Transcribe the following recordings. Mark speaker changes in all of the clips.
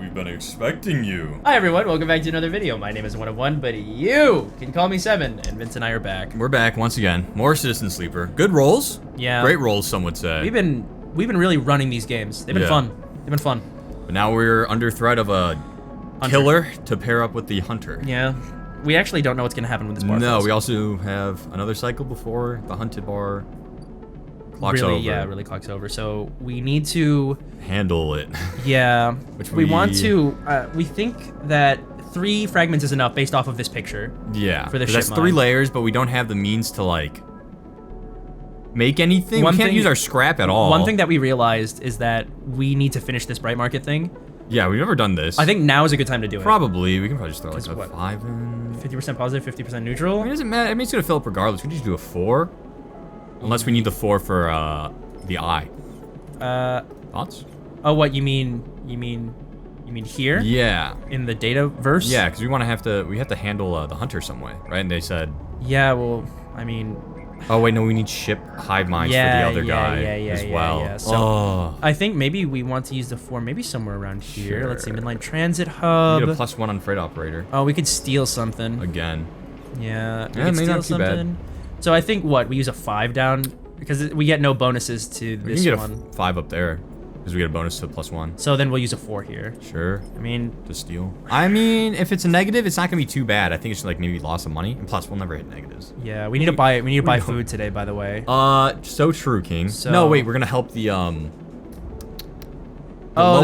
Speaker 1: We've been expecting you.
Speaker 2: Hi everyone, welcome back to another video. My name is 101, but you can call me 7, and Vince and I are back.
Speaker 1: We're back once again. More Citizen Sleeper. Good rolls.
Speaker 2: Yeah.
Speaker 1: Great rolls, some would say.
Speaker 2: We've been really running these games. They've been fun. They've been fun.
Speaker 1: But now we're under threat of a killer to pair up with the hunter.
Speaker 2: Yeah. We actually don't know what's gonna happen with this bar.
Speaker 1: No, we also have another cycle before the hunted bar clocks over.
Speaker 2: Yeah, really clocks over. So we need to
Speaker 1: handle it.
Speaker 2: Yeah.
Speaker 1: Which
Speaker 2: we want to. We think that 3 fragments is enough based off of this picture.
Speaker 1: Yeah.
Speaker 2: For the ship
Speaker 1: that's 3 layers, but we don't have the means to like make anything. We can't use our scrap at all.
Speaker 2: One thing that we realized is that we need to finish this bright market thing.
Speaker 1: Yeah, we've never done this.
Speaker 2: I think now is a good time to do it.
Speaker 1: Probably. We can probably just throw like a
Speaker 2: what?
Speaker 1: 5 in.
Speaker 2: 50% positive, 50% neutral.
Speaker 1: I mean, it doesn't matter. I mean, it's gonna fill up regardless. We can just do a 4, unless we need the 4 for the eye. Thoughts?
Speaker 2: Oh, what you mean? You mean here?
Speaker 1: Yeah.
Speaker 2: In the data verse?
Speaker 1: Yeah, because we have to handle the hunter some way, right? And they said.
Speaker 2: Yeah. Well, I mean.
Speaker 1: Oh wait, no, we need ship hive minds for the other guy as well.
Speaker 2: Yeah. So I think maybe we want to use the 4 maybe somewhere around here.
Speaker 1: Sure.
Speaker 2: Let's see, midline transit hub.
Speaker 1: We need a +1 on freight operator.
Speaker 2: Oh, we could steal something.
Speaker 1: Again.
Speaker 2: Yeah.
Speaker 1: Yeah, maybe not too bad.
Speaker 2: So I think we use a 5 down because we get no bonuses to this
Speaker 1: we can
Speaker 2: one.
Speaker 1: get a 5 up there because we get a bonus to +1.
Speaker 2: So then we'll use a 4 here.
Speaker 1: Sure.
Speaker 2: I mean,
Speaker 1: to steal. I mean, if it's a negative, it's not gonna be too bad. I think it's like maybe loss of money, and plus we'll never hit negatives.
Speaker 2: Yeah, we need to buy. We need to buy food today, by the way.
Speaker 1: So true, King.
Speaker 2: So,
Speaker 1: no, wait, we're gonna help the low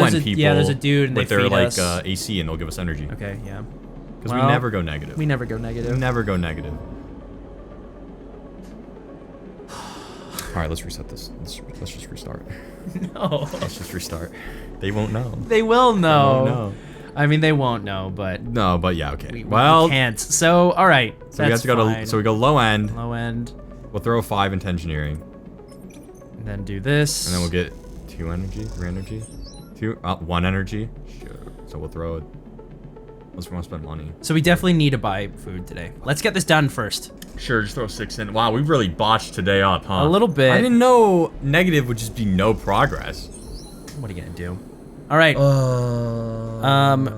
Speaker 1: end people.
Speaker 2: Yeah, there's a dude and
Speaker 1: with
Speaker 2: they
Speaker 1: their
Speaker 2: feed
Speaker 1: like
Speaker 2: us.
Speaker 1: AC, and they'll give us energy.
Speaker 2: Okay, yeah.
Speaker 1: Because we never go negative.
Speaker 2: We never go negative.
Speaker 1: We never go negative. All right, let's reset this. Let's just restart.
Speaker 2: No.
Speaker 1: Let's just restart. They won't know.
Speaker 2: They will know.
Speaker 1: They won't know.
Speaker 2: I mean, they won't know, but
Speaker 1: no, but yeah, okay.
Speaker 2: We
Speaker 1: well,
Speaker 2: can't. So, all right.
Speaker 1: So we have to go to. So we go low end.
Speaker 2: Low end.
Speaker 1: We'll throw a 5 into engineering.
Speaker 2: And then do this.
Speaker 1: And then we'll get 2 energy, 3 energy, 1 energy. Sure. So we'll throw it. Unless we want to spend money.
Speaker 2: So we definitely need to buy food today. Let's get this done first.
Speaker 1: Sure, just throw 6 in. Wow, we really botched today up, huh?
Speaker 2: A little bit.
Speaker 1: I didn't know negative would just be no progress.
Speaker 2: What are you gonna do? All right.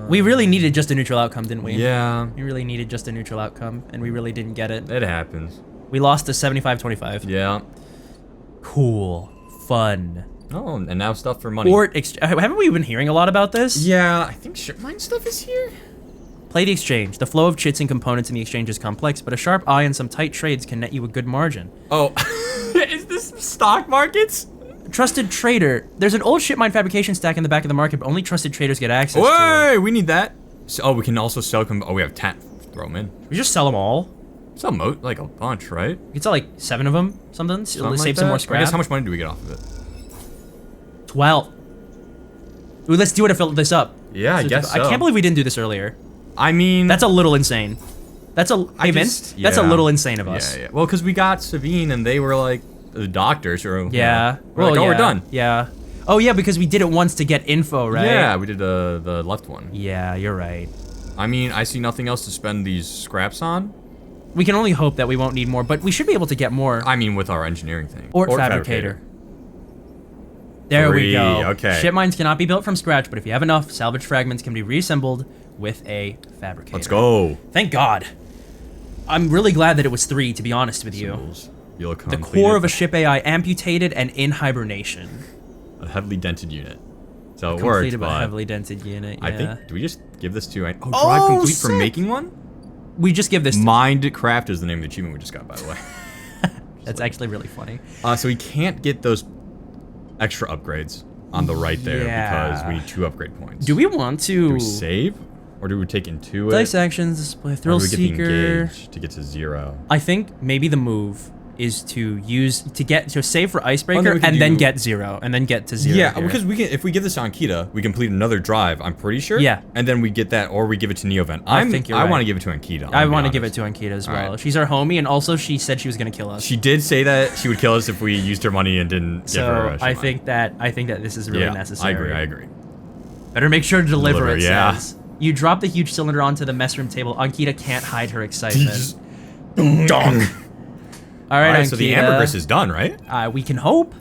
Speaker 2: We really needed just a neutral outcome, didn't we?
Speaker 1: Yeah.
Speaker 2: We really needed just a neutral outcome, and we really didn't get it.
Speaker 1: It happens.
Speaker 2: We lost to 75-25.
Speaker 1: Yeah.
Speaker 2: Cool. Fun.
Speaker 1: Oh, and now stuff for money.
Speaker 2: Haven't we been hearing a lot about this?
Speaker 1: Yeah, I think mine stuff is here.
Speaker 2: Play the exchange. The flow of chits and components in the exchange is complex, but a sharp eye and some tight trades can net you a good margin.
Speaker 1: Oh, is this stock markets?
Speaker 2: Trusted trader. There's an old ship mine fabrication stack in the back of the market, but only trusted traders get access to it.
Speaker 1: We need that. So, we can also sell we have 10. Throw them in.
Speaker 2: We just sell them all.
Speaker 1: Sell like a bunch, right?
Speaker 2: We could sell like 7 of them, something. Save
Speaker 1: like
Speaker 2: some more scrap.
Speaker 1: I guess how much money do we get off of it?
Speaker 2: 12. Ooh, let's do it to fill this up.
Speaker 1: Yeah, I guess so.
Speaker 2: I can't believe we didn't do this earlier.
Speaker 1: I mean,
Speaker 2: that's a little insane. That's a that's a little insane of us.
Speaker 1: Yeah. Well, because we got Savine and they were like the doctors, or
Speaker 2: yeah.
Speaker 1: We're like, we're done.
Speaker 2: Yeah. Oh yeah, because we did it once to get info, right?
Speaker 1: Yeah, we did the left one.
Speaker 2: Yeah, you're right.
Speaker 1: I mean, I see nothing else to spend these scraps on.
Speaker 2: We can only hope that we won't need more, but we should be able to get more.
Speaker 1: I mean, with our engineering thing.
Speaker 2: Or fabricator. There we go.
Speaker 1: Okay.
Speaker 2: Ship mines cannot be built from scratch, but if you have enough, salvage fragments can be reassembled with a fabricator.
Speaker 1: Let's go.
Speaker 2: Thank God. I'm really glad that it was 3, to be honest with you. The core of a ship AI amputated and in hibernation.
Speaker 1: A heavily dented unit. So it works,
Speaker 2: completed but heavily dented unit, yeah.
Speaker 1: I think, do we just give this to... drive complete for making one?
Speaker 2: We just give this to...
Speaker 1: Minecraft is the name of the achievement we just got, by the way.
Speaker 2: That's actually really funny.
Speaker 1: So we can't get those extra upgrades on the right there because we need 2 upgrade points.
Speaker 2: Do we want to...
Speaker 1: Do we save? Or do we take Intuit?
Speaker 2: Dice actions, display, thrill seeker...
Speaker 1: Or do we get the engage to get to 0?
Speaker 2: I think maybe the move is to save for icebreaker and then get 0 and then get to 0.
Speaker 1: Yeah, because if we give this to Ankita, we complete another drive, I'm pretty sure.
Speaker 2: Yeah.
Speaker 1: And then we get that, or we give it to Neovent.
Speaker 2: I think you're right.
Speaker 1: I want to give it to Ankita.
Speaker 2: I want to give it to Ankita as well. Right. She's our homie, and also she said she was gonna kill us.
Speaker 1: She did say that she would kill us if we used her money and didn't give her a
Speaker 2: I think that this is really necessary.
Speaker 1: I agree.
Speaker 2: Better make sure to deliver it says. You drop the huge cylinder onto the mess room table. Ankita can't hide her excitement.
Speaker 1: Donk.
Speaker 2: All right,
Speaker 1: so the ambergris is done, right?
Speaker 2: We can hope.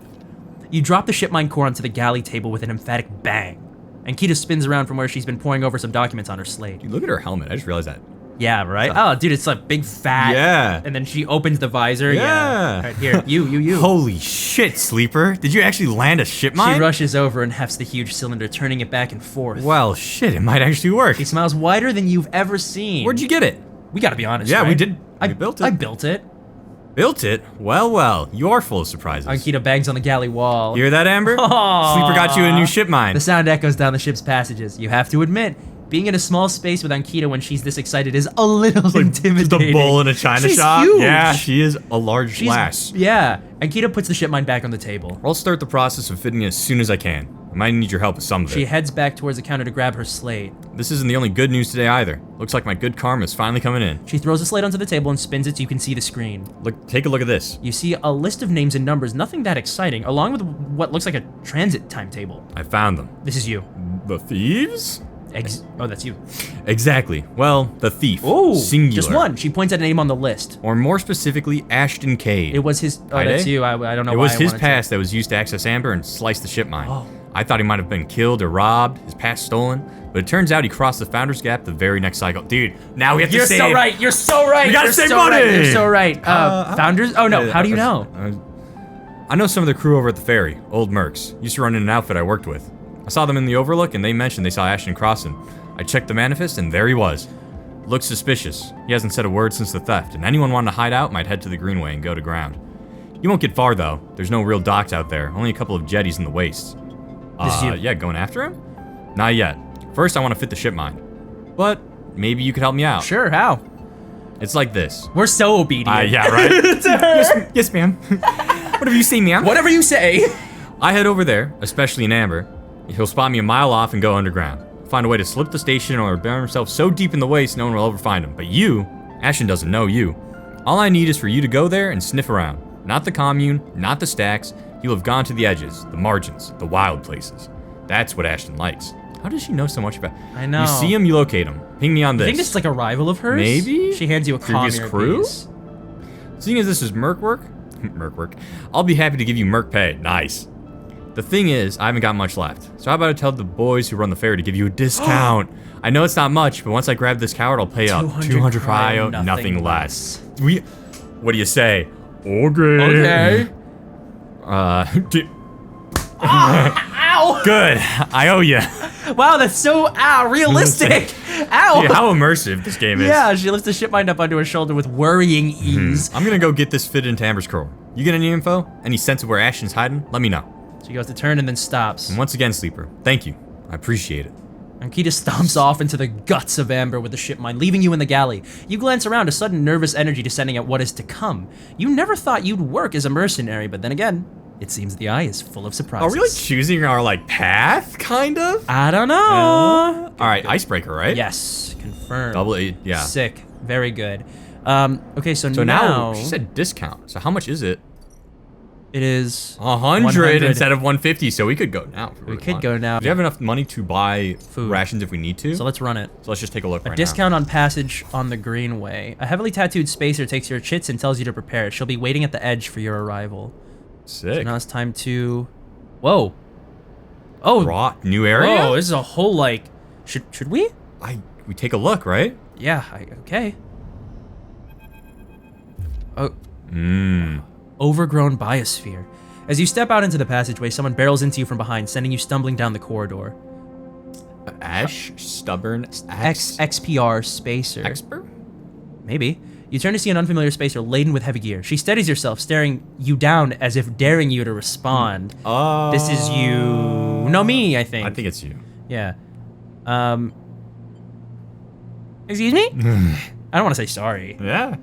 Speaker 2: You drop the ship mine core onto the galley table with an emphatic bang. And Kita spins around from where she's been poring over some documents on her slate.
Speaker 1: Dude, look at her helmet. I just realized that.
Speaker 2: Yeah, right? Oh, dude, it's like big fat.
Speaker 1: Yeah.
Speaker 2: And then she opens the visor.
Speaker 1: Yeah.
Speaker 2: All right, here, you.
Speaker 1: Holy shit, Sleeper. Did you actually land a ship mine?
Speaker 2: She rushes over and hefts the huge cylinder, turning it back and forth.
Speaker 1: Well, shit, it might actually work.
Speaker 2: She smiles wider than you've ever seen.
Speaker 1: Where'd you get it?
Speaker 2: We gotta be honest,
Speaker 1: Yeah,
Speaker 2: right?
Speaker 1: we did. We built it.
Speaker 2: I built it.
Speaker 1: Built it? Well, you are full of surprises.
Speaker 2: Ankita bangs on the galley wall.
Speaker 1: You hear that, Amber?
Speaker 2: Aww.
Speaker 1: Sleeper got you a new ship mine.
Speaker 2: The sound echoes down the ship's passages. You have to admit, being in a small space with Ankita when she's this excited is a little intimidating.
Speaker 1: The bull in a china
Speaker 2: She's
Speaker 1: shop?
Speaker 2: Huge.
Speaker 1: Yeah, she is a large lass.
Speaker 2: Yeah. Ankita puts the ship mine back on the table.
Speaker 1: I'll start the process of fitting it as soon as I can. I might need your help with some of it.
Speaker 2: She heads back towards the counter to grab her slate.
Speaker 1: This isn't the only good news today either. Looks like my good karma is finally coming in.
Speaker 2: She throws the slate onto the table and spins it so you can see the screen.
Speaker 1: Look, take a look at this.
Speaker 2: You see a list of names and numbers, nothing that exciting, along with what looks like a transit timetable.
Speaker 1: I found them.
Speaker 2: This is you.
Speaker 1: The thieves?
Speaker 2: Oh, that's you.
Speaker 1: Exactly. Well, the thief.
Speaker 2: Oh,
Speaker 1: singular.
Speaker 2: just one. She points at a name on the list.
Speaker 1: Or more specifically, Ashton Cade.
Speaker 2: It was his. Oh, that's you. I don't know why.
Speaker 1: It was his past that was used to access Amber and slice the ship mine.
Speaker 2: Oh.
Speaker 1: I thought he might have been killed or robbed, his past stolen, but it turns out he crossed the Founder's Gap the very next cycle. Dude, now we have to save.
Speaker 2: You're so right. You're so right.
Speaker 1: We gotta
Speaker 2: You're
Speaker 1: save
Speaker 2: so
Speaker 1: money.
Speaker 2: Right. You're so right. Founders? Oh no. How do you know?
Speaker 1: I know some of the crew over at the ferry, old mercs. Used to run in an outfit I worked with. I saw them in the Overlook, and they mentioned they saw Ashton crossing. I checked the manifest, and there he was. Looks suspicious. He hasn't said a word since the theft, and anyone wanting to hide out might head to the Greenway and go to ground. You won't get far, though. There's no real docks out there, only a couple of jetties in the wastes.
Speaker 2: This is you.
Speaker 1: Yeah, going after him? Not yet. First, I want to fit the ship mine. But maybe you could help me out.
Speaker 2: Sure, how?
Speaker 1: It's like this.
Speaker 2: We're so obedient.
Speaker 1: Yeah, right? yes, ma'am. Whatever you say, ma'am.
Speaker 2: Whatever you say.
Speaker 1: I head over there, especially in Amber. He'll spot me a mile off and go underground. Find a way to slip the station or bury himself so deep in the waste no one will ever find him. But you, Ashton doesn't know you. All I need is for you to go there and sniff around. Not the commune, not the stacks. You'll have gone to the edges, the margins, the wild places. That's what Ashton likes. How does she know so much about?
Speaker 2: I know.
Speaker 1: You see him, you locate him. Ping me on this.
Speaker 2: I think this is like a rival of hers.
Speaker 1: Maybe?
Speaker 2: She hands you a
Speaker 1: Previous
Speaker 2: commune
Speaker 1: crew?
Speaker 2: piece.
Speaker 1: Seeing as this is merc work, I'll be happy to give you merc pay. Nice. The thing is, I haven't got much left. So how about I tell the boys who run the ferry to give you a discount? I know it's not much, but once I grab this coward, I'll pay up 200 cryo, nothing less. What do you say? Okay.
Speaker 2: Ow!
Speaker 1: Good. I owe you.
Speaker 2: Wow, that's so realistic. Ow!
Speaker 1: Dude, how immersive this game is.
Speaker 2: Yeah, she lifts the ship mine up onto her shoulder with worrying ease.
Speaker 1: I'm gonna go get this fitted into Amber's crew. You get any info? Any sense of where Ashton's hiding? Let me know.
Speaker 2: She goes to turn and then stops.
Speaker 1: And once again, Sleeper, thank you. I appreciate it.
Speaker 2: Ankita stomps off into the guts of Amber with the ship mine, leaving you in the galley. You glance around, a sudden nervous energy descending at what is to come. You never thought you'd work as a mercenary, but then again, it seems the eye is full of surprises.
Speaker 1: Are we like choosing our path, kind of?
Speaker 2: I don't know.
Speaker 1: All right, icebreaker, right?
Speaker 2: Yes, confirmed.
Speaker 1: Double A, yeah.
Speaker 2: Sick, very good. Okay, so
Speaker 1: now she said discount. So how much is it?
Speaker 2: It is
Speaker 1: 100 instead of 150, so we could go now.
Speaker 2: We could go now.
Speaker 1: Do you have enough money to buy
Speaker 2: food
Speaker 1: rations if we need to?
Speaker 2: So let's run it.
Speaker 1: So let's just take a look right now.
Speaker 2: A discount on passage on the Greenway. A heavily tattooed spacer takes your chits and tells you to prepare. She'll be waiting at the edge for your arrival.
Speaker 1: Sick.
Speaker 2: So now it's time to... Whoa. Oh.
Speaker 1: Rock, new area?
Speaker 2: Whoa, this is a whole, Should we?
Speaker 1: We take a look, right?
Speaker 2: Yeah, okay. Oh. Overgrown biosphere. As you step out into the passageway, someone barrels into you from behind, sending you stumbling down the corridor.
Speaker 1: Stubborn
Speaker 2: XPR spacer.
Speaker 1: Expert?
Speaker 2: Maybe. You turn to see an unfamiliar spacer laden with heavy gear. She steadies herself, staring you down as if daring you to respond. This is you. No, me, I think.
Speaker 1: I think it's you.
Speaker 2: Yeah. Excuse me? I don't want to say sorry.
Speaker 1: Yeah.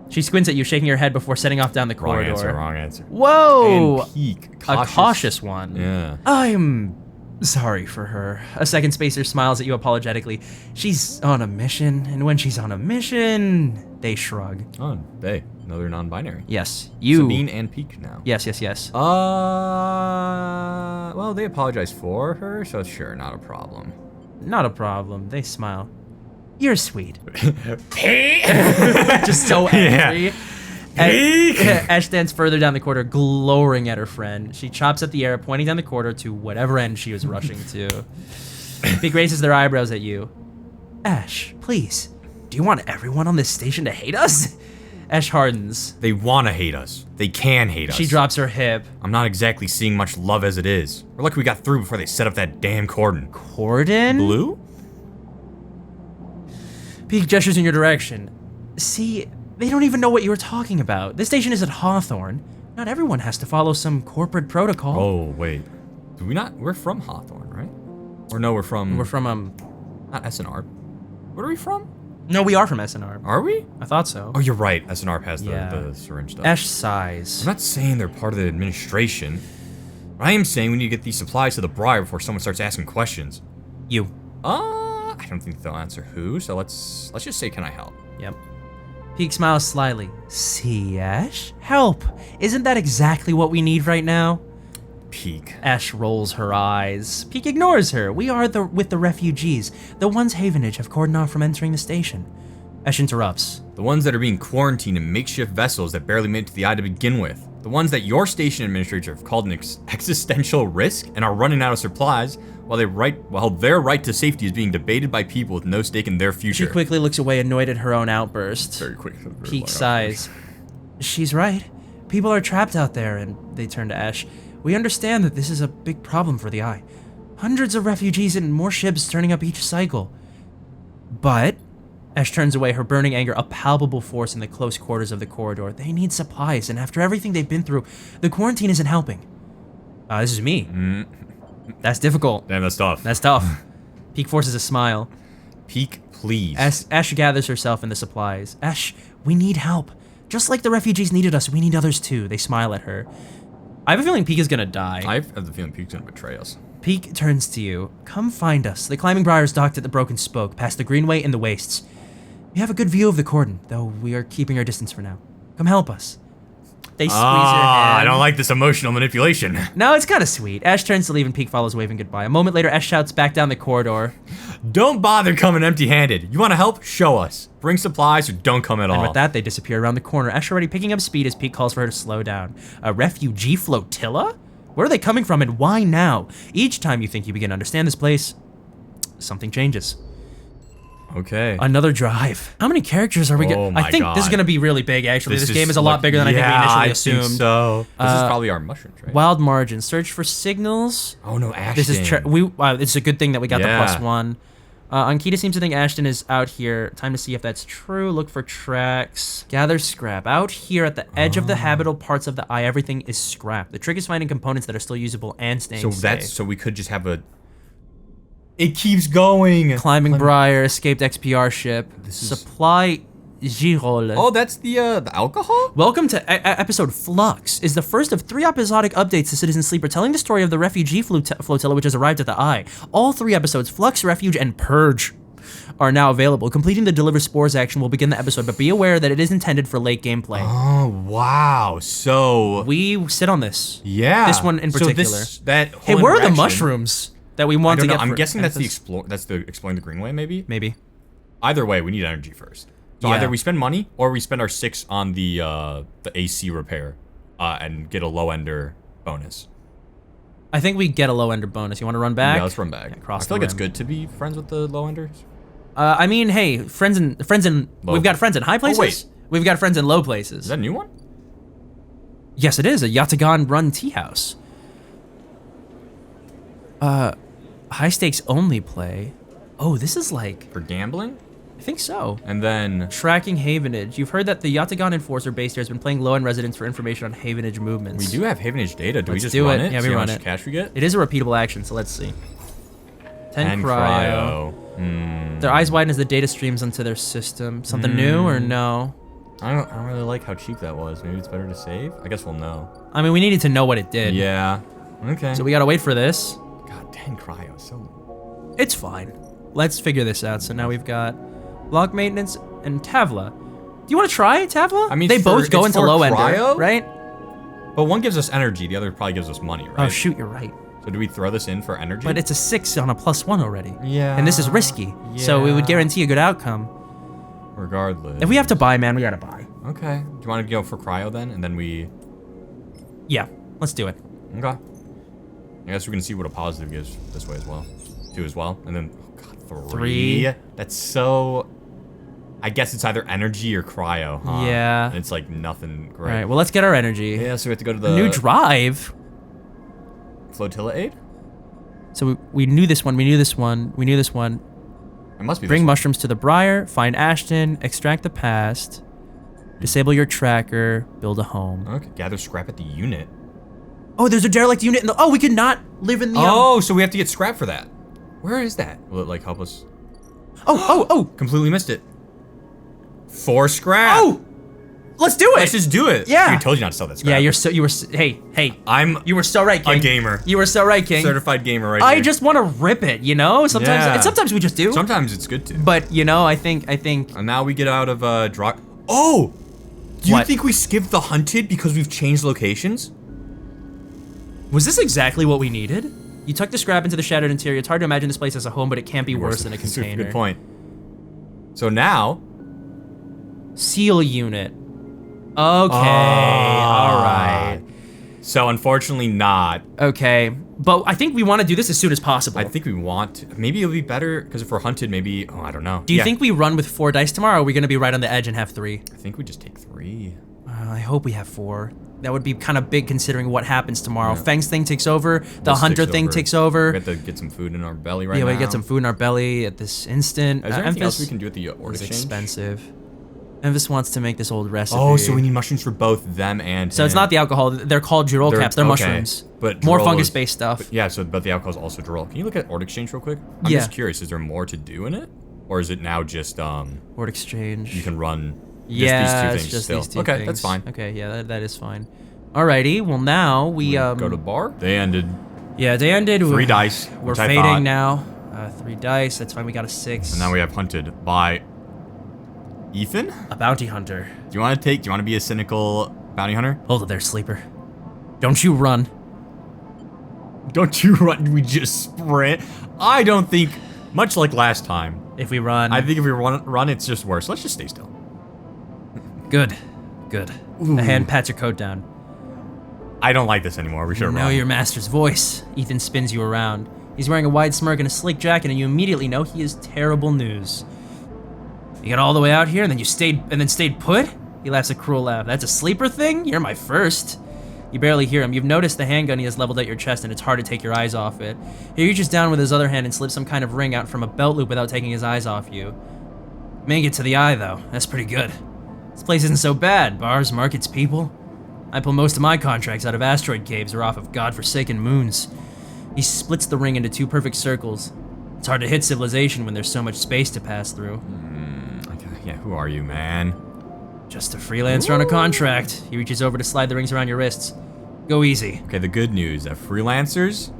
Speaker 2: She squints at you, shaking her head before setting off down the corridor.
Speaker 1: Wrong answer.
Speaker 2: Whoa!
Speaker 1: And peak.
Speaker 2: A cautious one.
Speaker 1: Yeah.
Speaker 2: I'm sorry for her. A second spacer smiles at you apologetically. She's on a mission, and when she's on a mission, they shrug.
Speaker 1: Oh, they. Another non-binary.
Speaker 2: Yes, you.
Speaker 1: Sabine and Peak now.
Speaker 2: Yes.
Speaker 1: Well, they apologize for her, so sure, not a problem.
Speaker 2: Not a problem. They smile. You're sweet. Just so angry.
Speaker 1: Yeah.
Speaker 2: Ash stands further down the corridor, glowering at her friend. She chops at the air, pointing down the corridor to whatever end she was rushing to. Peak raises their eyebrows at you. Ash, please. Do you want everyone on this station to hate us? Ash hardens.
Speaker 1: They want to hate us. They can hate us.
Speaker 2: She drops her hip.
Speaker 1: I'm not exactly seeing much love as it is. We're lucky we got through before they set up that damn cordon.
Speaker 2: Cordon?
Speaker 1: Blue?
Speaker 2: Peak gestures in your direction. See, they don't even know what you were talking about. This station is at Hawthorne. Not everyone has to follow some corporate protocol.
Speaker 1: Oh, wait. Do we not? We're from Hawthorne, right? Or no, we're from... Not Essen-Arp. What are we from?
Speaker 2: No, we are from Essen-Arp.
Speaker 1: Are we?
Speaker 2: I thought so.
Speaker 1: Oh, you're right. Essen-Arp has the syringe stuff.
Speaker 2: Ash sighs.
Speaker 1: I'm not saying they're part of the administration. But I am saying we need to get these supplies to the Briar before someone starts asking questions.
Speaker 2: You.
Speaker 1: I don't think they'll answer who, so let's just say, can I help?
Speaker 2: Yep. Peak smiles slyly. See, Ash? Help! Isn't that exactly what we need right now?
Speaker 1: Peak.
Speaker 2: Ash rolls her eyes. Peak ignores her. We are with the refugees, the ones Havenage have cordoned off from entering the station. Ash interrupts.
Speaker 1: The ones that are being quarantined in makeshift vessels that barely made it to the eye to begin with. The ones that your station administrator have called an existential risk and are running out of supplies, while their right to safety is being debated by people with no stake in their future.
Speaker 2: She quickly looks away, annoyed at her own outburst.
Speaker 1: Very quick.
Speaker 2: Peak sighs. She's right. People are trapped out there, and they turn to Ash. We understand that this is a big problem for the Eye. Hundreds of refugees and more ships turning up each cycle. But... Ash turns away, her burning anger a palpable force in the close quarters of the corridor. They need supplies, and after everything they've been through, the quarantine isn't helping. This is me. That's difficult.
Speaker 1: Damn, that's tough.
Speaker 2: That's tough. Peak forces a smile.
Speaker 1: Peak, please.
Speaker 2: Ash gathers herself in the supplies. Ash, we need help. Just like the refugees needed us, we need others too. They smile at her. I have a feeling Peak is gonna die.
Speaker 1: I have the feeling Peak's gonna betray us.
Speaker 2: Peak turns to you. Come find us. The climbing briars docked at the broken spoke, past the greenway and the wastes. We have a good view of the cordon, though we are keeping our distance for now. Come help us. They squeeze her hand.
Speaker 1: I don't like this emotional manipulation.
Speaker 2: No, it's kind of sweet. Ash turns to leave and Peak follows, waving goodbye. A moment later, Ash shouts back down the corridor.
Speaker 1: Don't bother coming empty-handed. You want to help? Show us. Bring supplies or don't come at all.
Speaker 2: And with that, they disappear around the corner. Ash already picking up speed as Peak calls for her to slow down. A refugee flotilla? Where are they coming from and why now? Each time you think you begin to understand this place, something changes.
Speaker 1: Okay.
Speaker 2: Another drive. How many characters are we getting? I think this is going to be really big, actually. This game is a lot bigger than I think we initially assumed.
Speaker 1: Think so. This is probably our mushrooms, right?
Speaker 2: Wild margin. Search for signals.
Speaker 1: Oh, no, Ashton.
Speaker 2: This is it's a good thing that we got the +1. Ankita seems to think Ashton is out here. Time to see if that's true. Look for tracks. Gather scrap. Out here at the edge of the habitable parts of the Eye, everything is scrap. The trick is finding components that are still usable and staying safe.
Speaker 1: So we could just have a... It keeps going.
Speaker 2: Climbing Briar, escaped XPR ship. Supply Girol.
Speaker 1: Oh, that's the alcohol?
Speaker 2: Welcome to episode Flux, is the first of 3 episodic updates to Citizen Sleeper telling the story of the refugee flotilla which has arrived at the Eye. All 3 episodes, Flux, Refuge, and Purge, are now available. Completing the Deliver Spores action will begin the episode, but be aware that it is intended for late gameplay.
Speaker 1: Oh, wow. So...
Speaker 2: we sit on this.
Speaker 1: Yeah.
Speaker 2: This one in particular.
Speaker 1: Hey,
Speaker 2: where are the mushrooms that we want to get?
Speaker 1: I'm guessing that's the exploring the Greenway, maybe?
Speaker 2: Maybe.
Speaker 1: Either way, we need energy first. So either we spend money or we spend our 6 on the AC repair and get a low-ender bonus.
Speaker 2: I think we get a low-ender bonus. You want to run back?
Speaker 1: Yeah, let's run back.
Speaker 2: Yeah, I
Speaker 1: feel like it's good to be friends with the low-enders.
Speaker 2: I mean, hey, friends in we've got friends in high places.
Speaker 1: Oh, wait.
Speaker 2: We've got friends in low places.
Speaker 1: Is that a new one?
Speaker 2: Yes, it is a Yatagan run tea house. High stakes only play. Oh, this is like
Speaker 1: for gambling.
Speaker 2: I think so.
Speaker 1: And then
Speaker 2: tracking Havenage. You've heard that the Yatagan Enforcer base there has been playing low-end residents for information on Havenage movements.
Speaker 1: We do have Havenage data. Do we just
Speaker 2: do
Speaker 1: run
Speaker 2: it?
Speaker 1: it?
Speaker 2: Yeah, we run it.
Speaker 1: Cash we get?
Speaker 2: It is a repeatable action, so let's see. 10 cryo. Their eyes widen as the data streams onto their system. Something new or no?
Speaker 1: I don't really like how cheap that was. Maybe it's better to save? I guess we'll know.
Speaker 2: I mean, we needed to know what it did.
Speaker 1: Yeah. Okay.
Speaker 2: So we gotta wait for this.
Speaker 1: God, 10 cryo. So...
Speaker 2: It's fine. Let's figure this out. So now we've got block maintenance and Tavla. Do you want to try Tavla?
Speaker 1: I mean,
Speaker 2: they both go into low ender, right?
Speaker 1: But one gives us energy, the other probably gives us money, right?
Speaker 2: Oh shoot, you're right.
Speaker 1: So do we throw this in for energy?
Speaker 2: But it's a 6 on a +1 already.
Speaker 1: Yeah.
Speaker 2: And this is risky. So it would guarantee a good outcome.
Speaker 1: Regardless.
Speaker 2: If we have to buy, man, we gotta buy.
Speaker 1: Okay. Do you want to go for cryo then? And then we...
Speaker 2: Yeah, let's do it.
Speaker 1: Okay. I guess we can see what a positive gives this way as well. 2 as well. And then, oh god, 3. That's so... I guess it's either energy or cryo, huh?
Speaker 2: Yeah.
Speaker 1: And it's like nothing great.
Speaker 2: All right, well, let's get our energy.
Speaker 1: Yeah, so we have to go to the...
Speaker 2: New drive?
Speaker 1: Flotilla aid?
Speaker 2: So we knew this one, we knew this one, we knew this one.
Speaker 1: It must be
Speaker 2: Bring
Speaker 1: this
Speaker 2: mushrooms to the Briar, find Ashton, extract the past, disable your tracker, build a home.
Speaker 1: one. Okay, gather scrap at the unit.
Speaker 2: Oh, there's a derelict unit in the... Oh, we could not live in the...
Speaker 1: Oh, so we have to get scrap for that. Where is that? Will it like help us?
Speaker 2: Oh!
Speaker 1: Completely missed it. 4 scrap.
Speaker 2: Oh! Let's do it!
Speaker 1: Let's just do it.
Speaker 2: Yeah.
Speaker 1: I told you not to sell that scrap.
Speaker 2: Yeah, hey. You were so right, King.
Speaker 1: a gamer.
Speaker 2: You were so right, King.
Speaker 1: Certified gamer right
Speaker 2: I
Speaker 1: here.
Speaker 2: just want to rip it, you know? Sometimes,
Speaker 1: Yeah.
Speaker 2: and sometimes we just do.
Speaker 1: Sometimes it's good to.
Speaker 2: But, you know, I think...
Speaker 1: And now we get out of draw. Oh! Do you
Speaker 2: What?
Speaker 1: think we skipped the hunted because we've changed locations?
Speaker 2: Was this exactly what we needed? You tuck the scrap into the shattered interior. It's hard to imagine this place as a home, but it can't be worse than a
Speaker 1: That's
Speaker 2: container.
Speaker 1: Good point. So now...
Speaker 2: Seal unit. Okay, alright.
Speaker 1: So unfortunately not.
Speaker 2: Okay, but I think we want to do this as soon as possible.
Speaker 1: I think we want to. Maybe it'll be better, because if we're hunted, maybe... Oh, I don't know.
Speaker 2: Do you think we run with 4 dice tomorrow, or are we going to be right on the edge and have 3?
Speaker 1: I think we just take 3.
Speaker 2: I hope we have 4. That would be kind of big considering what happens tomorrow. Feng's thing takes over, the
Speaker 1: This
Speaker 2: Hunter
Speaker 1: takes
Speaker 2: thing
Speaker 1: over.
Speaker 2: takes over.
Speaker 1: We have to get some food in our belly right now.
Speaker 2: Yeah, we get some food in our belly at this instant.
Speaker 1: Is there anything else we
Speaker 2: Emphas
Speaker 1: can do at the ord
Speaker 2: is
Speaker 1: exchange?
Speaker 2: expensive. Emphas wants to make this old recipe.
Speaker 1: Oh, so we need mushrooms for both them and
Speaker 2: So it's
Speaker 1: him.
Speaker 2: not the alcohol. They're called Girol caps. They're
Speaker 1: okay,
Speaker 2: mushrooms.
Speaker 1: But
Speaker 2: More
Speaker 1: Girol
Speaker 2: fungus-based stuff.
Speaker 1: Yeah, but the alcohol is also Girol. Can you look at ord exchange real quick? I'm
Speaker 2: Yeah.
Speaker 1: just curious. Is there more to do in it, or is it now just
Speaker 2: Word exchange.
Speaker 1: you can run
Speaker 2: Yeah,
Speaker 1: just these 2
Speaker 2: it's
Speaker 1: things
Speaker 2: just
Speaker 1: still?
Speaker 2: these 2
Speaker 1: Okay,
Speaker 2: things.
Speaker 1: that's fine.
Speaker 2: Okay, yeah, that is fine. Alrighty, well now we
Speaker 1: Go to the bar. They ended.
Speaker 2: Yeah, they ended.
Speaker 1: 3 dice.
Speaker 2: We're
Speaker 1: which I
Speaker 2: fading
Speaker 1: thought.
Speaker 2: now. 3 dice. That's fine. We got a 6.
Speaker 1: And now we have hunted by Ethan.
Speaker 2: A bounty hunter.
Speaker 1: Do you want to be a cynical bounty hunter?
Speaker 2: Hold it there, sleeper. Don't you run.
Speaker 1: Don't you run? We just sprint. I don't think, much like last time.
Speaker 2: If we run.
Speaker 1: I think if we run, it's just worse. Let's just stay still.
Speaker 2: Good. Good. The hand pats your coat down.
Speaker 1: I don't like this anymore. We should
Speaker 2: You
Speaker 1: have
Speaker 2: know
Speaker 1: run.
Speaker 2: your master's voice. Ethan spins you around. He's wearing a wide smirk and a sleek jacket, and you immediately know he is terrible news. You got all the way out here, and then stayed put? He laughs a cruel laugh. That's a sleeper thing? You're my first. You barely hear him. You've noticed the handgun he has leveled at your chest, and it's hard to take your eyes off it. He reaches down with his other hand and slips some kind of ring out from a belt loop without taking his eyes off you. Make it to the eye, though. That's pretty good. This place isn't so bad. Bars, markets, people. I pull most of my contracts out of asteroid caves or off of godforsaken moons. He splits the ring into 2 perfect circles. It's hard to hit civilization when there's so much space to pass through.
Speaker 1: Okay, yeah, who are you, man?
Speaker 2: Just a freelancer on a contract. He reaches over to slide the rings around your wrists. Go easy.
Speaker 1: Okay, the good news, that freelancers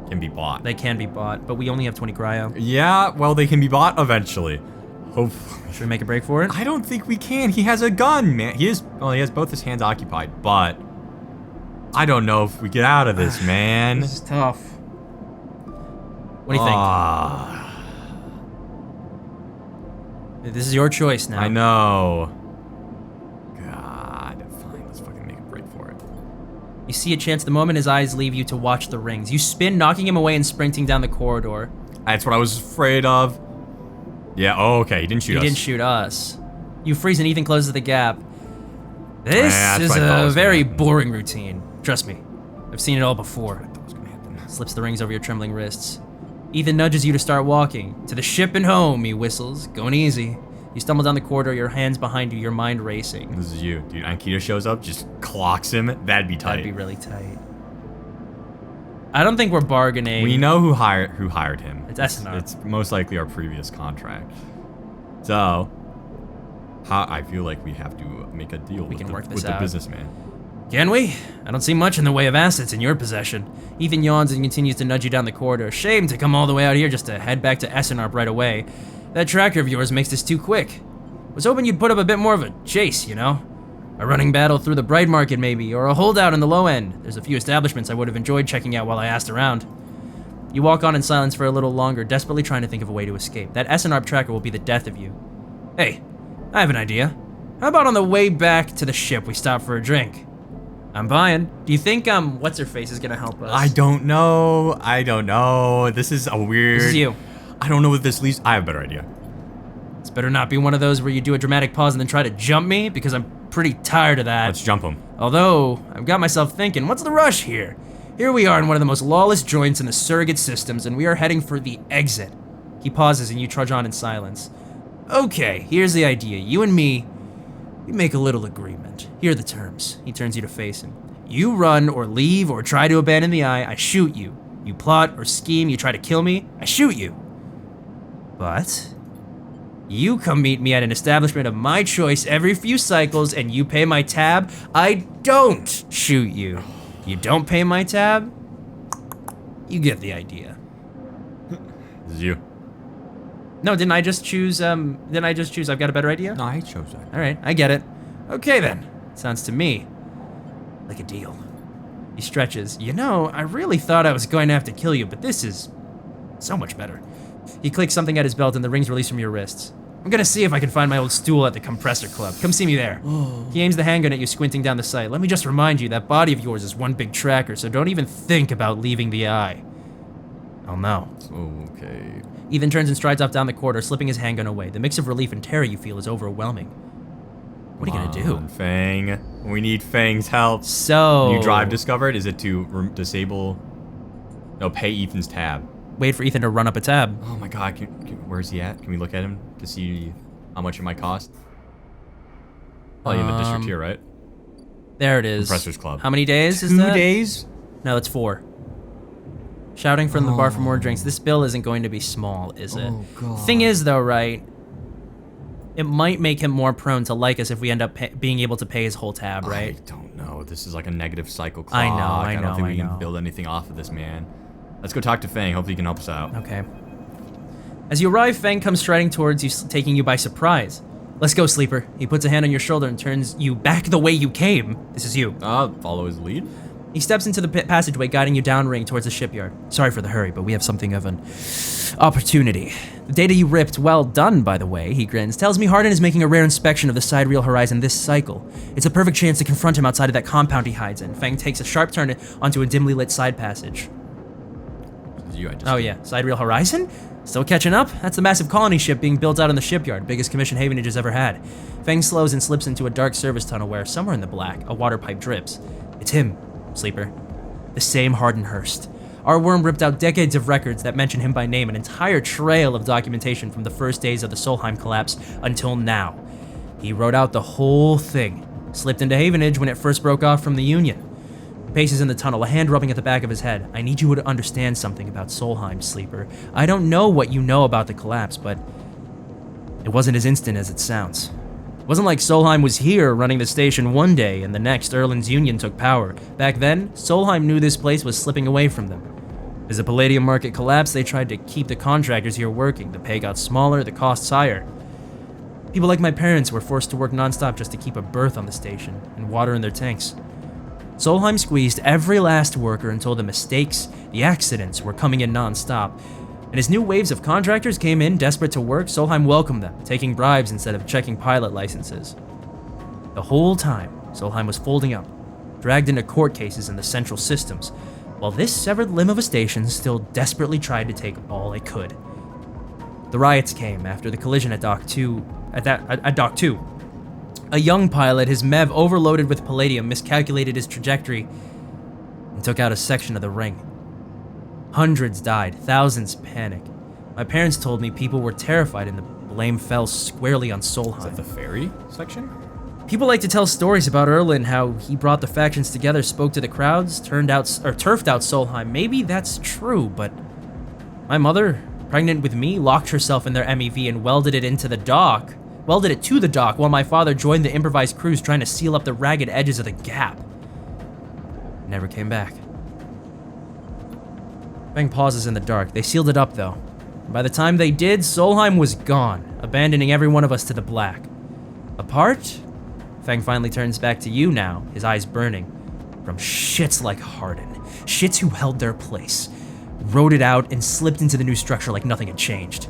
Speaker 1: can be bought.
Speaker 2: They can be bought, but we only have 20 cryo.
Speaker 1: Yeah, well, they can be bought eventually. Hopefully.
Speaker 2: Should we make a break for it?
Speaker 1: I don't think we can. He has a gun, man. He has both his hands occupied, but I don't know if we get out of this, man.
Speaker 2: This is tough. What do you think? This is your choice now.
Speaker 1: I know. God, fine. Let's fucking make a break for it.
Speaker 2: You see a chance the moment his eyes leave you to watch the rings. You spin, knocking him away and sprinting down the corridor.
Speaker 1: That's what I was afraid of. Yeah, oh, okay. He didn't shoot us.
Speaker 2: He didn't shoot us. You freeze and Ethan closes the gap. This
Speaker 1: that's
Speaker 2: is
Speaker 1: what I thought
Speaker 2: a
Speaker 1: was
Speaker 2: very
Speaker 1: gonna happen.
Speaker 2: boring routine. Trust me. I've seen it all before.
Speaker 1: That was gonna happen.
Speaker 2: Slips the rings over your trembling wrists. Ethan nudges you to start walking. To the ship and home, he whistles. Going easy. You stumble down the corridor, your hands behind you, your mind racing.
Speaker 1: This is you. Dude, Ankita shows up, just clocks him. That'd be tight.
Speaker 2: That'd be really tight. I don't think we're bargaining.
Speaker 1: We know who hired him.
Speaker 2: It's Essen-Arp.
Speaker 1: It's most likely our previous contract. So, I feel like we have to make a deal with
Speaker 2: can work this
Speaker 1: with the
Speaker 2: out.
Speaker 1: businessman.
Speaker 2: Can we? I don't see much in the way of assets in your possession. Ethan yawns and continues to nudge you down the corridor. Shame to come all the way out here just to head back to Essen-Arp right away. That tracker of yours makes this too quick. Was hoping you'd put up a bit more of a chase, you know? A running battle through the Bright Market maybe, or a holdout in the low end. There's a few establishments I would have enjoyed checking out while I asked around. You walk on in silence for a little longer, desperately trying to think of a way to escape. That Essen-Arp tracker will be the death of you. Hey, I have an idea. How about on the way back to the ship we stop for a drink? I'm buying. Do you think, what's-her-face is gonna help us?
Speaker 1: I don't know. This is a weird...
Speaker 2: This is you.
Speaker 1: I don't know what this leads... I have a better idea.
Speaker 2: This better not be one of those where you do a dramatic pause and then try to jump me, because I'm pretty tired of that.
Speaker 1: Let's jump him.
Speaker 2: Although, I've got myself thinking, what's the rush here? Here we are in one of the most lawless joints in the surrogate systems, and we are heading for the exit. He pauses and you trudge on in silence. Okay, here's the idea. You and me, we make a little agreement. Here are the terms. He turns you to face him. You run or leave or try to abandon the eye, I shoot you. You plot or scheme, you try to kill me, I shoot you. But you come meet me at an establishment of my choice every few cycles and you pay my tab, I don't shoot you. You don't pay my tab, you get the idea.
Speaker 1: This is you.
Speaker 2: No, didn't I just choose I've got a better idea?
Speaker 1: No, I chose that.
Speaker 2: All right, I get it. Okay then, sounds to me like a deal. He stretches. You know, I really thought I was going to have to kill you, but this is so much better. He clicks something at his belt and the rings release from your wrists. I'm gonna see if I can find my old stool at the compressor club. Come see me there. He aims the handgun at you, squinting down the sight. Let me just remind you, that body of yours is one big tracker, so don't even think about leaving the eye. I'll know.
Speaker 1: Okay.
Speaker 2: Ethan turns and strides off down the corridor, slipping his handgun away. The mix of relief and terror you feel is overwhelming. What are you gonna do?
Speaker 1: Fang. We need Fang's help.
Speaker 2: So...
Speaker 1: New drive discovered? Is it to disable... No, pay Ethan's tab.
Speaker 2: Wait for Ethan to run up a tab.
Speaker 1: Oh my god, where's he at? Can we look at him to see how much it might cost? Probably in the district here, right?
Speaker 2: There it is.
Speaker 1: Compressors Club.
Speaker 2: How many days is that?
Speaker 1: 2 days?
Speaker 2: No, that's 4. Shouting from the bar for more drinks. This bill isn't going to be small, is it?
Speaker 1: Oh, God.
Speaker 2: Thing is, though, right? It might make him more prone to like us if we end up being able to pay his whole tab, right?
Speaker 1: I don't know. This is like a negative cycle clock.
Speaker 2: I know,
Speaker 1: I don't think we
Speaker 2: I know.
Speaker 1: can build anything off of this, man. Let's go talk to Fang. Hopefully he can help us out.
Speaker 2: Okay. As you arrive, Fang comes striding towards you, taking you by surprise. Let's go, Sleeper. He puts a hand on your shoulder and turns you back the way you came. This is you.
Speaker 1: Follow his lead?
Speaker 2: He steps into the passageway, guiding you downring towards the shipyard. Sorry for the hurry, but we have something of an opportunity. The data you ripped, well done, by the way, he grins, tells me Hardin is making a rare inspection of the sidereal horizon this cycle. It's a perfect chance to confront him outside of that compound he hides in. Fang takes a sharp turn onto a dimly lit side passage. Oh yeah, sidereal horizon? Still catching up? That's the massive colony ship being built out in the shipyard, biggest commission Havenage has ever had. Fang slows and slips into a dark service tunnel where, somewhere in the black, a water pipe drips. It's him, Sleeper. The same Hardin Hurst. Our worm ripped out decades of records that mention him by name, an entire trail of documentation from the first days of the Solheim collapse until now. He wrote out the whole thing, slipped into Havenage when it first broke off from the Union. Paces in the tunnel, a hand rubbing at the back of his head. I need you to understand something about Solheim, Sleeper. I don't know what you know about the collapse, but it wasn't as instant as it sounds. It wasn't like Solheim was here running the station one day and the next Erland's Union took power. Back then, Solheim knew this place was slipping away from them. As the palladium market collapsed, they tried to keep the contractors here working. The pay got smaller, the costs higher. People like my parents were forced to work nonstop just to keep a berth on the station and water in their tanks. Solheim squeezed every last worker until the mistakes, the accidents were coming in nonstop. And as new waves of contractors came in desperate to work, Solheim welcomed them, taking bribes instead of checking pilot licenses. The whole time, Solheim was folding up, dragged into court cases in the central systems, while this severed limb of a station still desperately tried to take all it could. The riots came after the collision at Dock 2. A young pilot, his MEV overloaded with palladium, miscalculated his trajectory and took out a section of the ring. Hundreds died, thousands panicked. My parents told me people were terrified and the blame fell squarely on Solheim.
Speaker 1: Is that the ferry section?
Speaker 2: People like to tell stories about Erland, how he brought the factions together, spoke to the crowds, turfed out Solheim. Maybe that's true, but my mother, pregnant with me, locked herself in their MEV and welded it to the dock while my father joined the improvised crews trying to seal up the ragged edges of the gap. Never came back. Fang pauses in the dark. They sealed it up, though. By the time they did, Solheim was gone, abandoning every one of us to the black. Apart? Fang finally turns back to you now, his eyes burning. From shits like Hardin. Shits who held their place, rode it out, and slipped into the new structure like nothing had changed.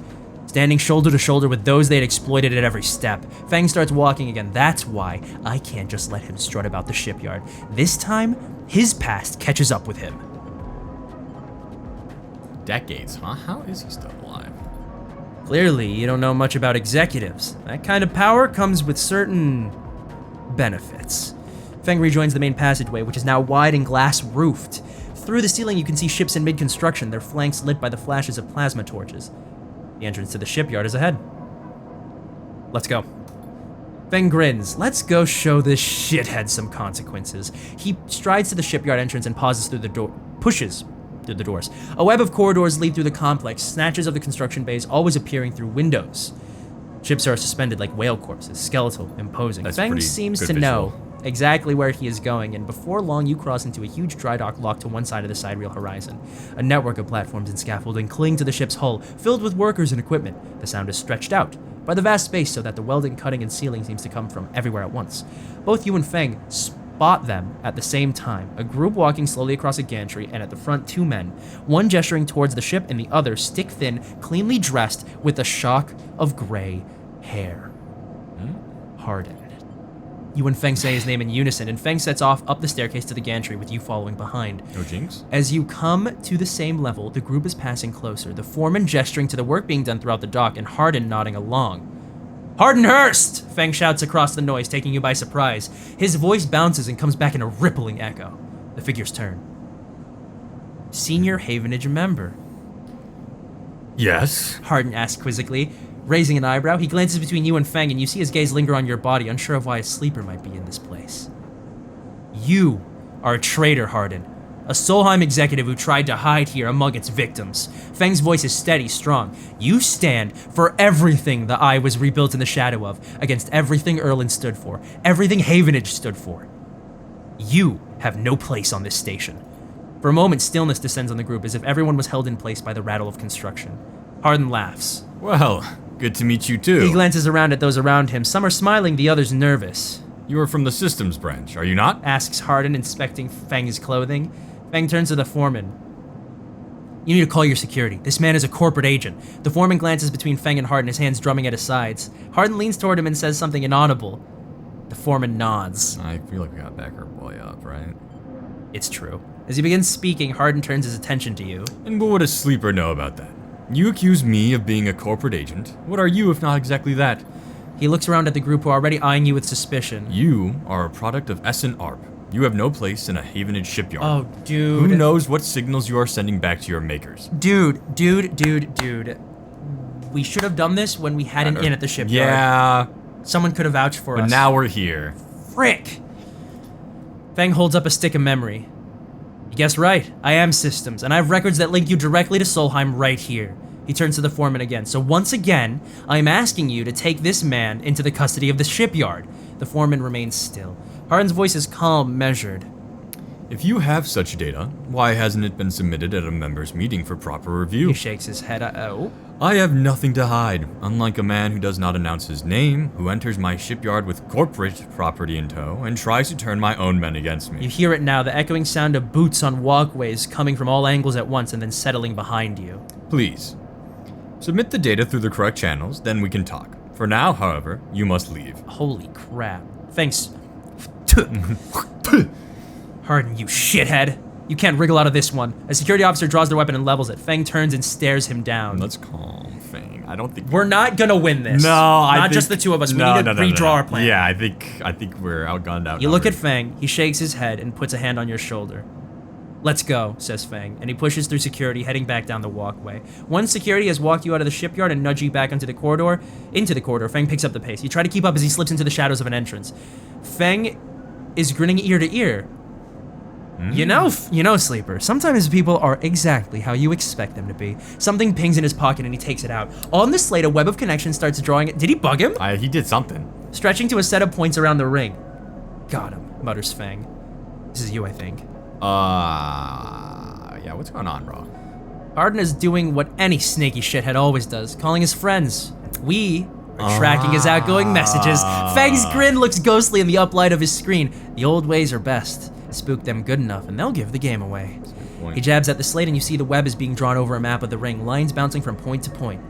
Speaker 2: standing shoulder to shoulder with those they had exploited at every step. Feng starts walking again. That's why I can't just let him strut about the shipyard. This time, his past catches up with him.
Speaker 1: Decades, huh? How is he still alive?
Speaker 2: Clearly, you don't know much about executives. That kind of power comes with certain benefits. Feng rejoins the main passageway, which is now wide and glass-roofed. Through the ceiling, you can see ships in mid-construction, their flanks lit by the flashes of plasma torches. The entrance to the shipyard is ahead. Let's go. Feng grins. Let's go show this shithead some consequences. He strides to the shipyard entrance and pushes through the doors. A web of corridors lead through the complex, snatches of the construction bays always appearing through windows. Ships are suspended like whale corpses, skeletal, imposing.
Speaker 1: That's
Speaker 2: Feng
Speaker 1: pretty
Speaker 2: seems
Speaker 1: good
Speaker 2: to know
Speaker 1: visual.
Speaker 2: exactly where he is going, and before long you cross into a huge dry dock locked to one side of the sidereal horizon. A network of platforms and scaffolding cling to the ship's hull, filled with workers and equipment. The sound is stretched out by the vast space so that the welding, cutting, and sealing seems to come from everywhere at once. Both you and Feng spot them at the same time, a group walking slowly across a gantry, and at the front 2 men, one gesturing towards the ship and the other stick-thin, cleanly dressed with a shock of gray hair. Hardin. You and Feng say his name in unison, and Feng sets off up the staircase to the gantry with you following behind.
Speaker 1: No jinx?
Speaker 2: As you come to the same level, the group is passing closer, the foreman gesturing to the work being done throughout the dock and Hardin nodding along. Hardenhurst! Feng shouts across the noise, taking you by surprise. His voice bounces and comes back in a rippling echo. The figures turn. Senior Havenage member.
Speaker 1: Yes.
Speaker 2: Hardin asks quizzically. Raising an eyebrow, he glances between you and Feng, and you see his gaze linger on your body, unsure of why a sleeper might be in this place. You are a traitor, Hardin. A Solheim executive who tried to hide here among its victims. Feng's voice is steady, strong. You stand for everything the Eye was rebuilt in the shadow of, against everything Erland stood for, everything Havenage stood for. You have no place on this station. For a moment, stillness descends on the group, as if everyone was held in place by the rattle of construction. Hardin laughs.
Speaker 1: Well, good to meet you too.
Speaker 2: He glances around at those around him. Some are smiling, the others nervous.
Speaker 1: You are from the systems branch, are you not?
Speaker 2: Asks Hardin, inspecting Feng's clothing. Feng turns to the foreman. You need to call your security. This man is a corporate agent. The foreman glances between Feng and Hardin, his hands drumming at his sides. Hardin leans toward him and says something inaudible. The foreman nods.
Speaker 1: I feel like we gotta back our boy up, right?
Speaker 2: It's true. As he begins speaking, Hardin turns his attention to you.
Speaker 1: And what would a sleeper know about that? You accuse me of being a corporate agent. What are you if not exactly that?
Speaker 2: He looks around at the group who are already eyeing you with suspicion.
Speaker 1: You are a product of Essen-Arp. You have no place in a Havenage shipyard.
Speaker 2: Oh, dude.
Speaker 1: Who knows what signals you are sending back to your makers?
Speaker 2: Dude. We should have done this when we had an inn at the shipyard.
Speaker 1: Yeah,
Speaker 2: Someone could have vouched for us.
Speaker 1: but now we're here.
Speaker 2: Frick! Feng holds up a stick of memory. You guessed right. I am systems, and I have records that link you directly to Solheim right here. He turns to the foreman again. So once again, I am asking you to take this man into the custody of the shipyard. The foreman remains still. Hardin's voice is calm, measured.
Speaker 1: If you have such data, why hasn't it been submitted at a members' meeting for proper review?
Speaker 2: He shakes his head. Oh?
Speaker 1: I have nothing to hide, unlike a man who does not announce his name, who enters my shipyard with corporate property in tow, and tries to turn my own men against me.
Speaker 2: You hear it now, the echoing sound of boots on walkways coming from all angles at once and then settling behind you.
Speaker 1: Please, submit the data through the correct channels, then we can talk. For now, however, you must leave.
Speaker 2: Holy crap. Thanks. Hardin, you shithead. You can't wriggle out of this one. A security officer draws their weapon and levels it. Feng turns and stares him down.
Speaker 1: Let's calm Feng. I don't think
Speaker 2: We're not gonna win this. Not just the two of us. We need to redraw our plan.
Speaker 1: Yeah, I think we're outgunned out.
Speaker 2: You look at Feng. He shakes his head and puts a hand on your shoulder. Let's go, says Feng, and he pushes through security, heading back down the walkway. Once security has walked you out of the shipyard and nudged you back into the corridor, Feng picks up the pace. You try to keep up as he slips into the shadows of an entrance. Feng is grinning ear to ear. You know, Sleeper, sometimes people are exactly how you expect them to be. Something pings in his pocket and he takes it out. On the slate, a web of connections starts drawing it. Did he bug him?
Speaker 1: He did something.
Speaker 2: Stretching to a set of points around the ring. Got him, mutters Feng. This is you, I think.
Speaker 1: Yeah, what's going on, bro?
Speaker 2: Hardin is doing what any snaky shithead always does, calling his friends. We are tracking his outgoing messages. Feng's grin looks ghostly in the uplight of his screen. The old ways are best. Spook them good enough, and they'll give the game away. He jabs at the slate, and you see the web is being drawn over a map of the ring, lines bouncing from point to point.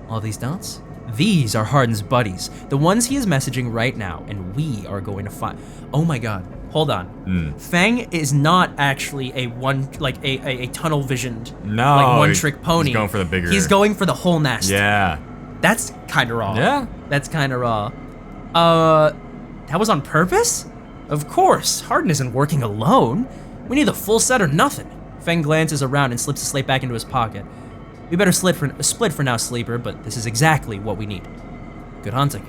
Speaker 2: All these dots? These are Hardin's buddies, the ones he is messaging right now, and we are going to find. Oh my god, hold on. Fang is not actually a tunnel visioned, one trick pony.
Speaker 1: He's going for the bigger.
Speaker 2: He's going for the whole nest.
Speaker 1: Yeah.
Speaker 2: That's kind of raw.
Speaker 1: Yeah.
Speaker 2: That's kind of raw. That was on purpose? Of course, Hardin isn't working alone. We need the full set or nothing. Fang glances around and slips the slate back into his pocket. We better split for now, Sleeper, but this is exactly what we need. Good hunting.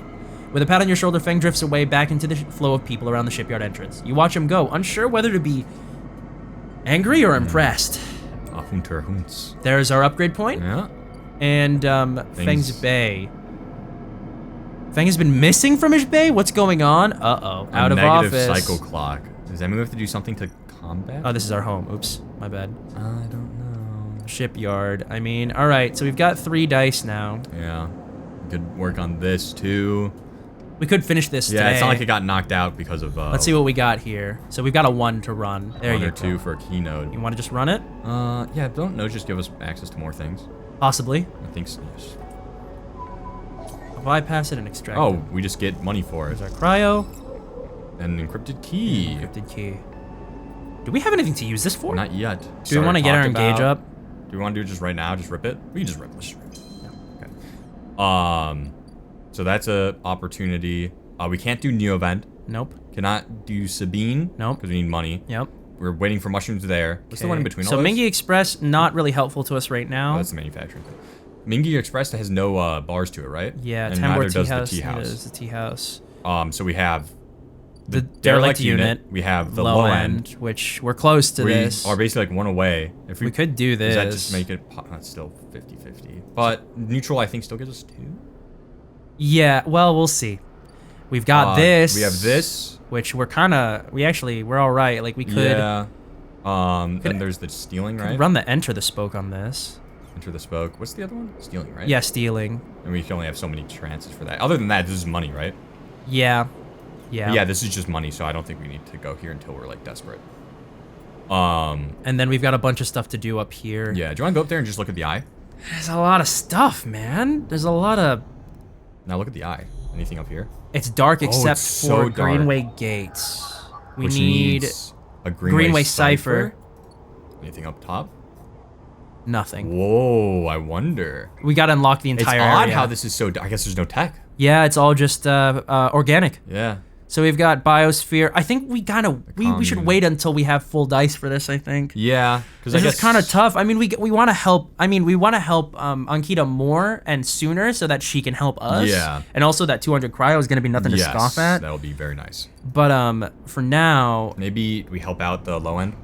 Speaker 2: With a pat on your shoulder, Fang drifts away back into the flow of people around the shipyard entrance. You watch him go, unsure whether to be angry or impressed.
Speaker 1: Hunter hunts.
Speaker 2: There's our upgrade point.
Speaker 1: Yeah.
Speaker 2: And Fang's bay. Fang has been missing from his bay? What's going on? Uh-oh. Out of office.
Speaker 1: Negative cycle clock. Does that mean we have to do something to combat?
Speaker 2: Oh, this is our home. Oops. My bad.
Speaker 1: I don't know.
Speaker 2: Shipyard. I mean, alright, so we've got 3 dice now.
Speaker 1: Yeah. We could work on this too.
Speaker 2: We could finish this today.
Speaker 1: Yeah, it's not like it got knocked out because of...
Speaker 2: Let's see what we got here. So we've got a 1 to run. There you go.
Speaker 1: 1 or 2 for a keynote.
Speaker 2: You want to just run it?
Speaker 1: Yeah, don't nodes just give us access to more things?
Speaker 2: Possibly.
Speaker 1: I think so, yes.
Speaker 2: Bypass it and extract it.
Speaker 1: Oh, we just get money for it.
Speaker 2: There's our cryo.
Speaker 1: And an encrypted key.
Speaker 2: Encrypted key. Do we have anything to use this for?
Speaker 1: Not yet.
Speaker 2: Do we want to get our engage up?
Speaker 1: Do we want to do it just right now? Just rip it? We can just rip it. Let's just rip it.
Speaker 2: Yeah.
Speaker 1: Okay. So that's a opportunity. We can't do Neo Vent.
Speaker 2: Nope.
Speaker 1: Cannot do Sabine.
Speaker 2: Nope.
Speaker 1: Because we need money.
Speaker 2: Yep.
Speaker 1: We're waiting for mushrooms there. What's the one in between all
Speaker 2: So
Speaker 1: those?
Speaker 2: Mingy Express, not really helpful to us right now.
Speaker 1: Oh, that's the manufacturing thing. Mingy Express has no bars to it, right?
Speaker 2: Yeah,
Speaker 1: and
Speaker 2: Tambor
Speaker 1: neither does the
Speaker 2: Tea
Speaker 1: tea
Speaker 2: House.
Speaker 1: house.
Speaker 2: It is the tea house.
Speaker 1: So we have the
Speaker 2: derelict unit.
Speaker 1: We have the low end,
Speaker 2: which we're close to this.
Speaker 1: We are basically like 1 away. If
Speaker 2: we could do this.
Speaker 1: Does that just make it? That's still 50-50. But neutral, I think, still gives us 2.
Speaker 2: Yeah. Well, we'll see. We've got this.
Speaker 1: We have this,
Speaker 2: which we're we're all right. Like we could.
Speaker 1: Yeah. Then there's the stealing, right?
Speaker 2: Run the enter the spoke on this.
Speaker 1: Enter the spoke. What's the other one? Stealing, right?
Speaker 2: Yeah, stealing.
Speaker 1: And we can only have so many chances for that. Other than that, this is money, right?
Speaker 2: Yeah. Yeah.
Speaker 1: But yeah, this is just money, so I don't think we need to go here until we're like desperate.
Speaker 2: And then we've got a bunch of stuff to do up here.
Speaker 1: Yeah. Do you want to go up there and just look at the eye?
Speaker 2: There's a lot of stuff, man. There's a lot of.
Speaker 1: Now look at the eye. Anything up here?
Speaker 2: It's dark except
Speaker 1: it's so
Speaker 2: for
Speaker 1: dark.
Speaker 2: Greenway gates. We
Speaker 1: Which
Speaker 2: need
Speaker 1: needs a Greenway cipher. Anything up top?
Speaker 2: Nothing.
Speaker 1: Whoa, I wonder.
Speaker 2: We gotta unlock the entire
Speaker 1: It's odd
Speaker 2: area.
Speaker 1: how this is so... I guess there's no tech.
Speaker 2: Yeah, it's all just organic.
Speaker 1: Yeah.
Speaker 2: So we've got Biosphere. I think we we should wait until we have full dice for this, I think.
Speaker 1: Yeah.
Speaker 2: Because I guess it's kind of tough. I mean, we want to help. I mean, we want to help Ankita more and sooner so that she can help us.
Speaker 1: Yeah.
Speaker 2: And also that 200 cryo is going to be nothing to scoff at.
Speaker 1: That'll be very nice.
Speaker 2: But for now...
Speaker 1: Maybe we help out the low end?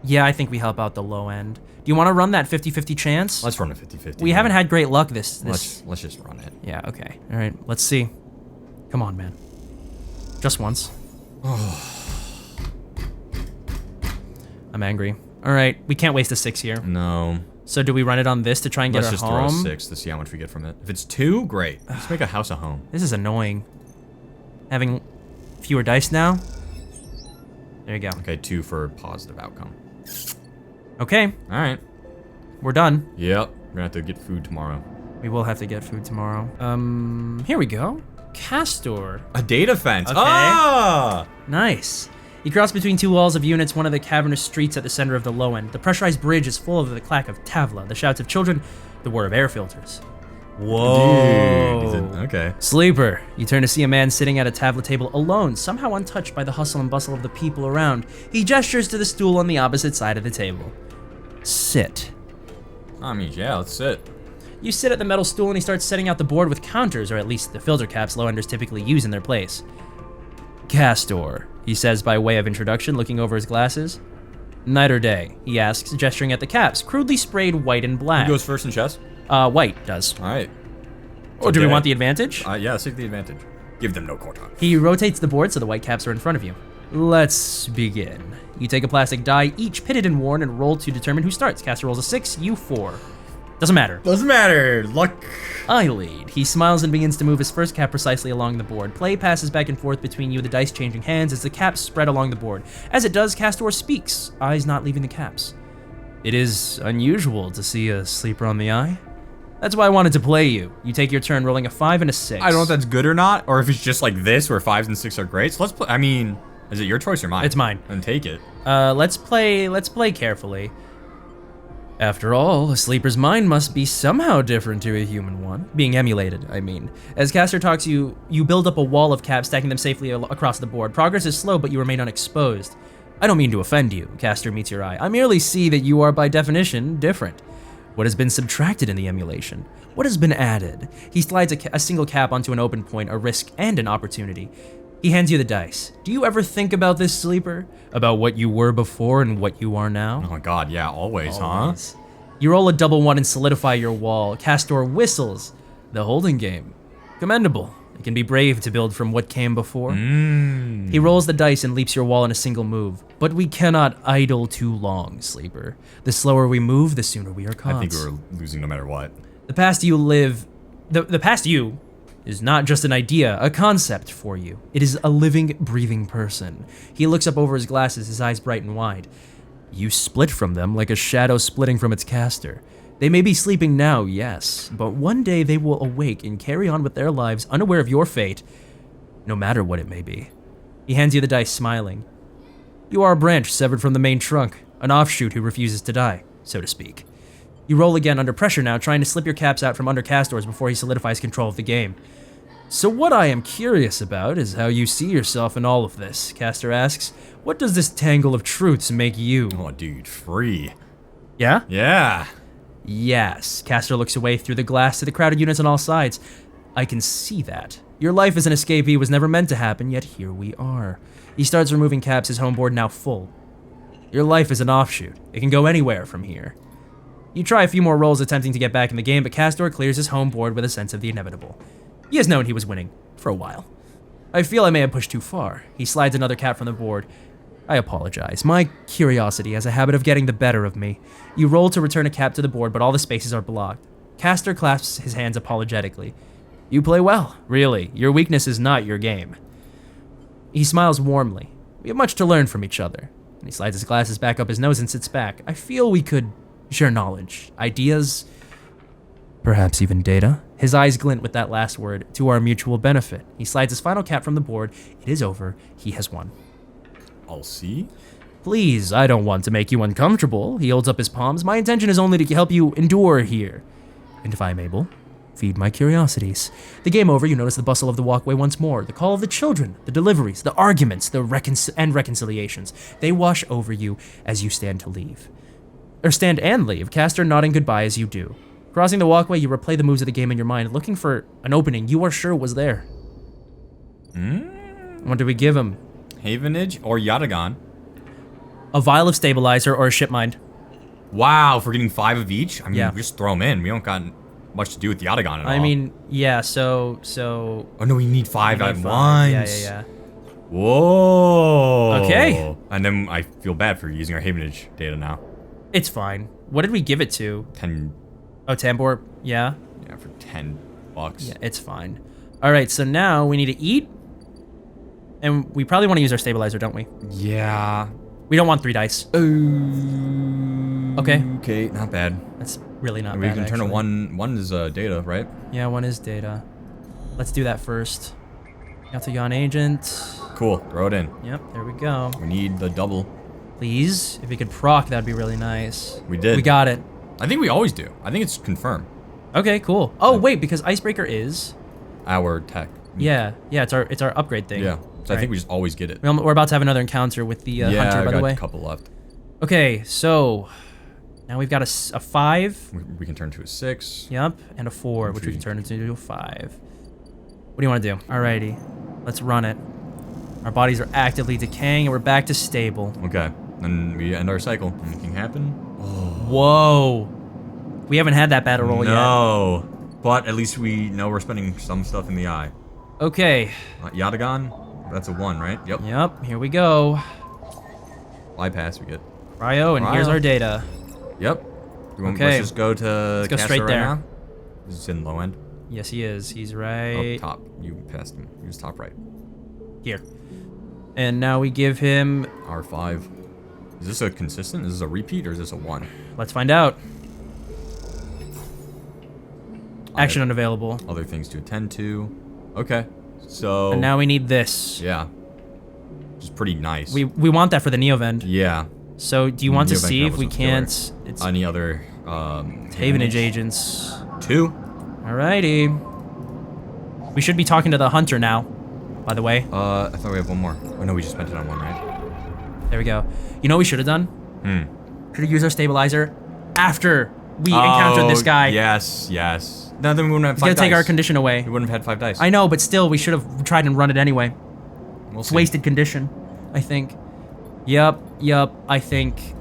Speaker 2: Yeah, I think we help out the low end. Do you want to run that 50-50 chance?
Speaker 1: Let's run a 50-50.
Speaker 2: We haven't had great luck this...
Speaker 1: Let's just run it.
Speaker 2: Yeah, okay. All right, let's see. Come on, man. Just once. I'm angry. All right, we can't waste a 6 here.
Speaker 1: No.
Speaker 2: So do we run it on this to try and get
Speaker 1: Let's
Speaker 2: our
Speaker 1: just
Speaker 2: home?
Speaker 1: throw a 6 to see how much we get from it. If it's 2, great. Let's make a house a home.
Speaker 2: This is annoying. Having fewer dice now. There you go.
Speaker 1: Okay, 2 for positive outcome.
Speaker 2: Okay,
Speaker 1: All right.
Speaker 2: we're done.
Speaker 1: Yep. We're gonna have to get food tomorrow.
Speaker 2: We will have to get food tomorrow. Here we go. Castor.
Speaker 1: A data fence.
Speaker 2: Okay.
Speaker 1: Ah!
Speaker 2: Nice. You cross between 2 walls of units, one of the cavernous streets at the center of the low end. The pressurized bridge is full of the clack of Tavla, the shouts of children, the whir of air filters. Whoa.
Speaker 1: Dude, is it- okay.
Speaker 2: Sleeper. You turn to see a man sitting at a Tavla table alone, somehow untouched by the hustle and bustle of the people around. He gestures to the stool on the opposite side of the table. Sit.
Speaker 1: I mean, yeah, let's sit.
Speaker 2: You sit at the metal stool and he starts setting out the board with counters, or at least the filter caps low-enders typically use in their place. Castor, he says by way of introduction, looking over his glasses. Night or day, he asks, gesturing at the caps, crudely sprayed white and black.
Speaker 1: Who goes first in chess?
Speaker 2: White does.
Speaker 1: All right.
Speaker 2: Or do we want the advantage?
Speaker 1: Yeah, let's take the advantage. Give them no quarter.
Speaker 2: He rotates the board so the white caps are in front of you. Let's begin. You take a plastic die, each pitted and worn, and roll to determine who starts. Castor rolls a 6, you 4. Doesn't matter.
Speaker 1: Doesn't matter. Luck.
Speaker 2: I lead. He smiles and begins to move his first cap precisely along the board. Play passes back and forth between you, the dice changing hands as the caps spread along the board. As it does, Castor speaks, eyes not leaving the caps. It is unusual to see a sleeper on the eye. That's why I wanted to play you. You take your turn rolling a 5 and a 6.
Speaker 1: I don't know if that's good or not, or if it's just like this, where 5s and 6s are great. So let's play. I mean, is it your choice or mine?
Speaker 2: It's mine.
Speaker 1: Then take it.
Speaker 2: Let's play carefully. After all, a sleeper's mind must be somehow different to a human one. Being emulated, I mean. As Caster talks, you build up a wall of caps, stacking them safely across the board. Progress is slow, but you remain unexposed. I don't mean to offend you, Caster meets your eye. I merely see that you are, by definition, different. What has been subtracted in the emulation? What has been added? He slides a single cap onto an open point, a risk and an opportunity. He hands you the dice. Do you ever think about this, sleeper? About what you were before and what you are now?
Speaker 1: Oh my god, yeah, always, huh?
Speaker 2: You roll a double 1 and solidify your wall. Castor whistles. The holding game. Commendable. It can be brave to build from what came before. He rolls the dice and leaps your wall in a single move. But we cannot idle too long, sleeper. The slower we move, the sooner we are caught.
Speaker 1: I think we're losing no matter what.
Speaker 2: The past you live... The past you is not just an idea, a concept for you. It is a living, breathing person. He looks up over his glasses, his eyes bright and wide. You split from them like a shadow splitting from its caster. They may be sleeping now, yes, but one day they will awake and carry on with their lives unaware of your fate, no matter what it may be. He hands you the dice, smiling. You are a branch severed from the main trunk, an offshoot who refuses to die, so to speak. You roll again under pressure now, trying to slip your caps out from under Castor's before he solidifies control of the game. So what I am curious about is how you see yourself in all of this, Castor asks. What does this tangle of truths make you?
Speaker 1: Oh, dude, free.
Speaker 2: Yeah?
Speaker 1: Yeah.
Speaker 2: Yes. Castor looks away through the glass to the crowded units on all sides. I can see that. Your life as an escapee was never meant to happen, yet here we are. He starts removing caps, his home board now full. Your life is an offshoot. It can go anywhere from here. You try a few more rolls attempting to get back in the game, but Castor clears his home board with a sense of the inevitable. He has known he was winning, for a while. I feel I may have pushed too far. He slides another cap from the board. I apologize. My curiosity has a habit of getting the better of me. You roll to return a cap to the board, but all the spaces are blocked. Castor clasps his hands apologetically. You play well, really. Your weakness is not your game. He smiles warmly. We have much to learn from each other. And he slides his glasses back up his nose and sits back. I feel we could share knowledge, ideas, perhaps even data. His eyes glint with that last word, to our mutual benefit. He slides his final cap from the board. It is over. He has won.
Speaker 1: I'll see.
Speaker 2: Please, I don't want to make you uncomfortable. He holds up his palms. My intention is only to help you endure here. And if I am able, feed my curiosities. The game over, you notice the bustle of the walkway once more. The call of the children, the deliveries, the arguments, the reconciliations. They wash over you as you stand to leave. Or stand and leave, Castor nodding goodbye as you do. Crossing the walkway, you replay the moves of the game in your mind, looking for an opening you are sure was there. What do we give him?
Speaker 1: Havenage or Yatagan?
Speaker 2: A vial of stabilizer or a ship mind.
Speaker 1: Wow, if we're getting 5 of each? I mean,
Speaker 2: Yeah.
Speaker 1: we just throw them in. We don't got much to do with the Yatagan at all.
Speaker 2: I mean, yeah, so...
Speaker 1: Oh no, we need 5
Speaker 2: we
Speaker 1: at
Speaker 2: need
Speaker 1: once.
Speaker 2: Yeah.
Speaker 1: Whoa.
Speaker 2: Okay.
Speaker 1: And then I feel bad for using our Havenage data now.
Speaker 2: It's fine. What did we give it to?
Speaker 1: 10.
Speaker 2: Oh, Tambor? Yeah?
Speaker 1: Yeah, for $10.
Speaker 2: Yeah, it's fine. All right, so now we need to eat. And we probably want to use our stabilizer, don't we?
Speaker 1: Yeah.
Speaker 2: We don't want 3 dice. Okay.
Speaker 1: Okay, not bad.
Speaker 2: That's really not
Speaker 1: We
Speaker 2: bad,
Speaker 1: can turn
Speaker 2: actually.
Speaker 1: a one is data, right?
Speaker 2: Yeah, 1 is data. Let's do that first. Yatagan agent.
Speaker 1: Cool, throw it in.
Speaker 2: Yep, there we go.
Speaker 1: We need the double.
Speaker 2: Please, if we could proc, that'd be really nice.
Speaker 1: We did.
Speaker 2: We got it.
Speaker 1: I think we always do. I think it's confirmed.
Speaker 2: Okay, cool. Oh, wait, because Icebreaker is...
Speaker 1: Our tech.
Speaker 2: Yeah, it's our upgrade thing.
Speaker 1: Yeah, so I
Speaker 2: Right.
Speaker 1: think we just always get it.
Speaker 2: We're about to have another encounter with the hunter, by
Speaker 1: I
Speaker 2: the
Speaker 1: got
Speaker 2: way.
Speaker 1: a couple left.
Speaker 2: Okay, so now we've got a 5.
Speaker 1: We can turn to a 6.
Speaker 2: Yep, and a 4, which we can turn into a 5. What do you want to do? Alrighty, let's run it. Our bodies are actively decaying, and we're back to stable.
Speaker 1: Okay, then we end our cycle. Anything happen?
Speaker 2: Whoa. We haven't had that battle roll yet.
Speaker 1: No, but at least we know we're spending some stuff in the eye.
Speaker 2: Okay.
Speaker 1: Yatagan, that's a 1, right? Yep.
Speaker 2: Yep, here we go.
Speaker 1: Bypass, we get.
Speaker 2: Cryo, and here's
Speaker 1: Cryo.
Speaker 2: our data.
Speaker 1: Yep.
Speaker 2: Okay.
Speaker 1: Let's just go to
Speaker 2: Let's go
Speaker 1: Castor
Speaker 2: straight
Speaker 1: right
Speaker 2: there.
Speaker 1: now. This is in low end.
Speaker 2: Yes, he is. He's right
Speaker 1: Up top. You passed him. He was top right.
Speaker 2: here. And now we give him...
Speaker 1: R5. Is this a consistent? Is this a repeat or is this a 1?
Speaker 2: Let's find out. Action unavailable.
Speaker 1: Other things to attend to. Okay. So...
Speaker 2: And now we need this.
Speaker 1: Yeah. Which is pretty nice.
Speaker 2: We want that for the Neovend.
Speaker 1: Yeah.
Speaker 2: So do you want to
Speaker 1: Neovend
Speaker 2: see if
Speaker 1: was
Speaker 2: we
Speaker 1: what's
Speaker 2: can't... It's
Speaker 1: Any other...
Speaker 2: Havenage agents.
Speaker 1: 2?
Speaker 2: Alrighty. We should be talking to the hunter now, by the way.
Speaker 1: I thought we had one more. Oh, no, we just spent it on one, right?
Speaker 2: There we go. You know what we should have done? Should have used our stabilizer after we encountered this guy.
Speaker 1: Yes, yes. No, then we wouldn't have 5
Speaker 2: He's gonna
Speaker 1: dice.
Speaker 2: take our condition away.
Speaker 1: We wouldn't have had 5 dice.
Speaker 2: I know, but still, we should have tried and run it anyway.
Speaker 1: We'll
Speaker 2: It's
Speaker 1: see.
Speaker 2: wasted condition, I think. Yup, I think.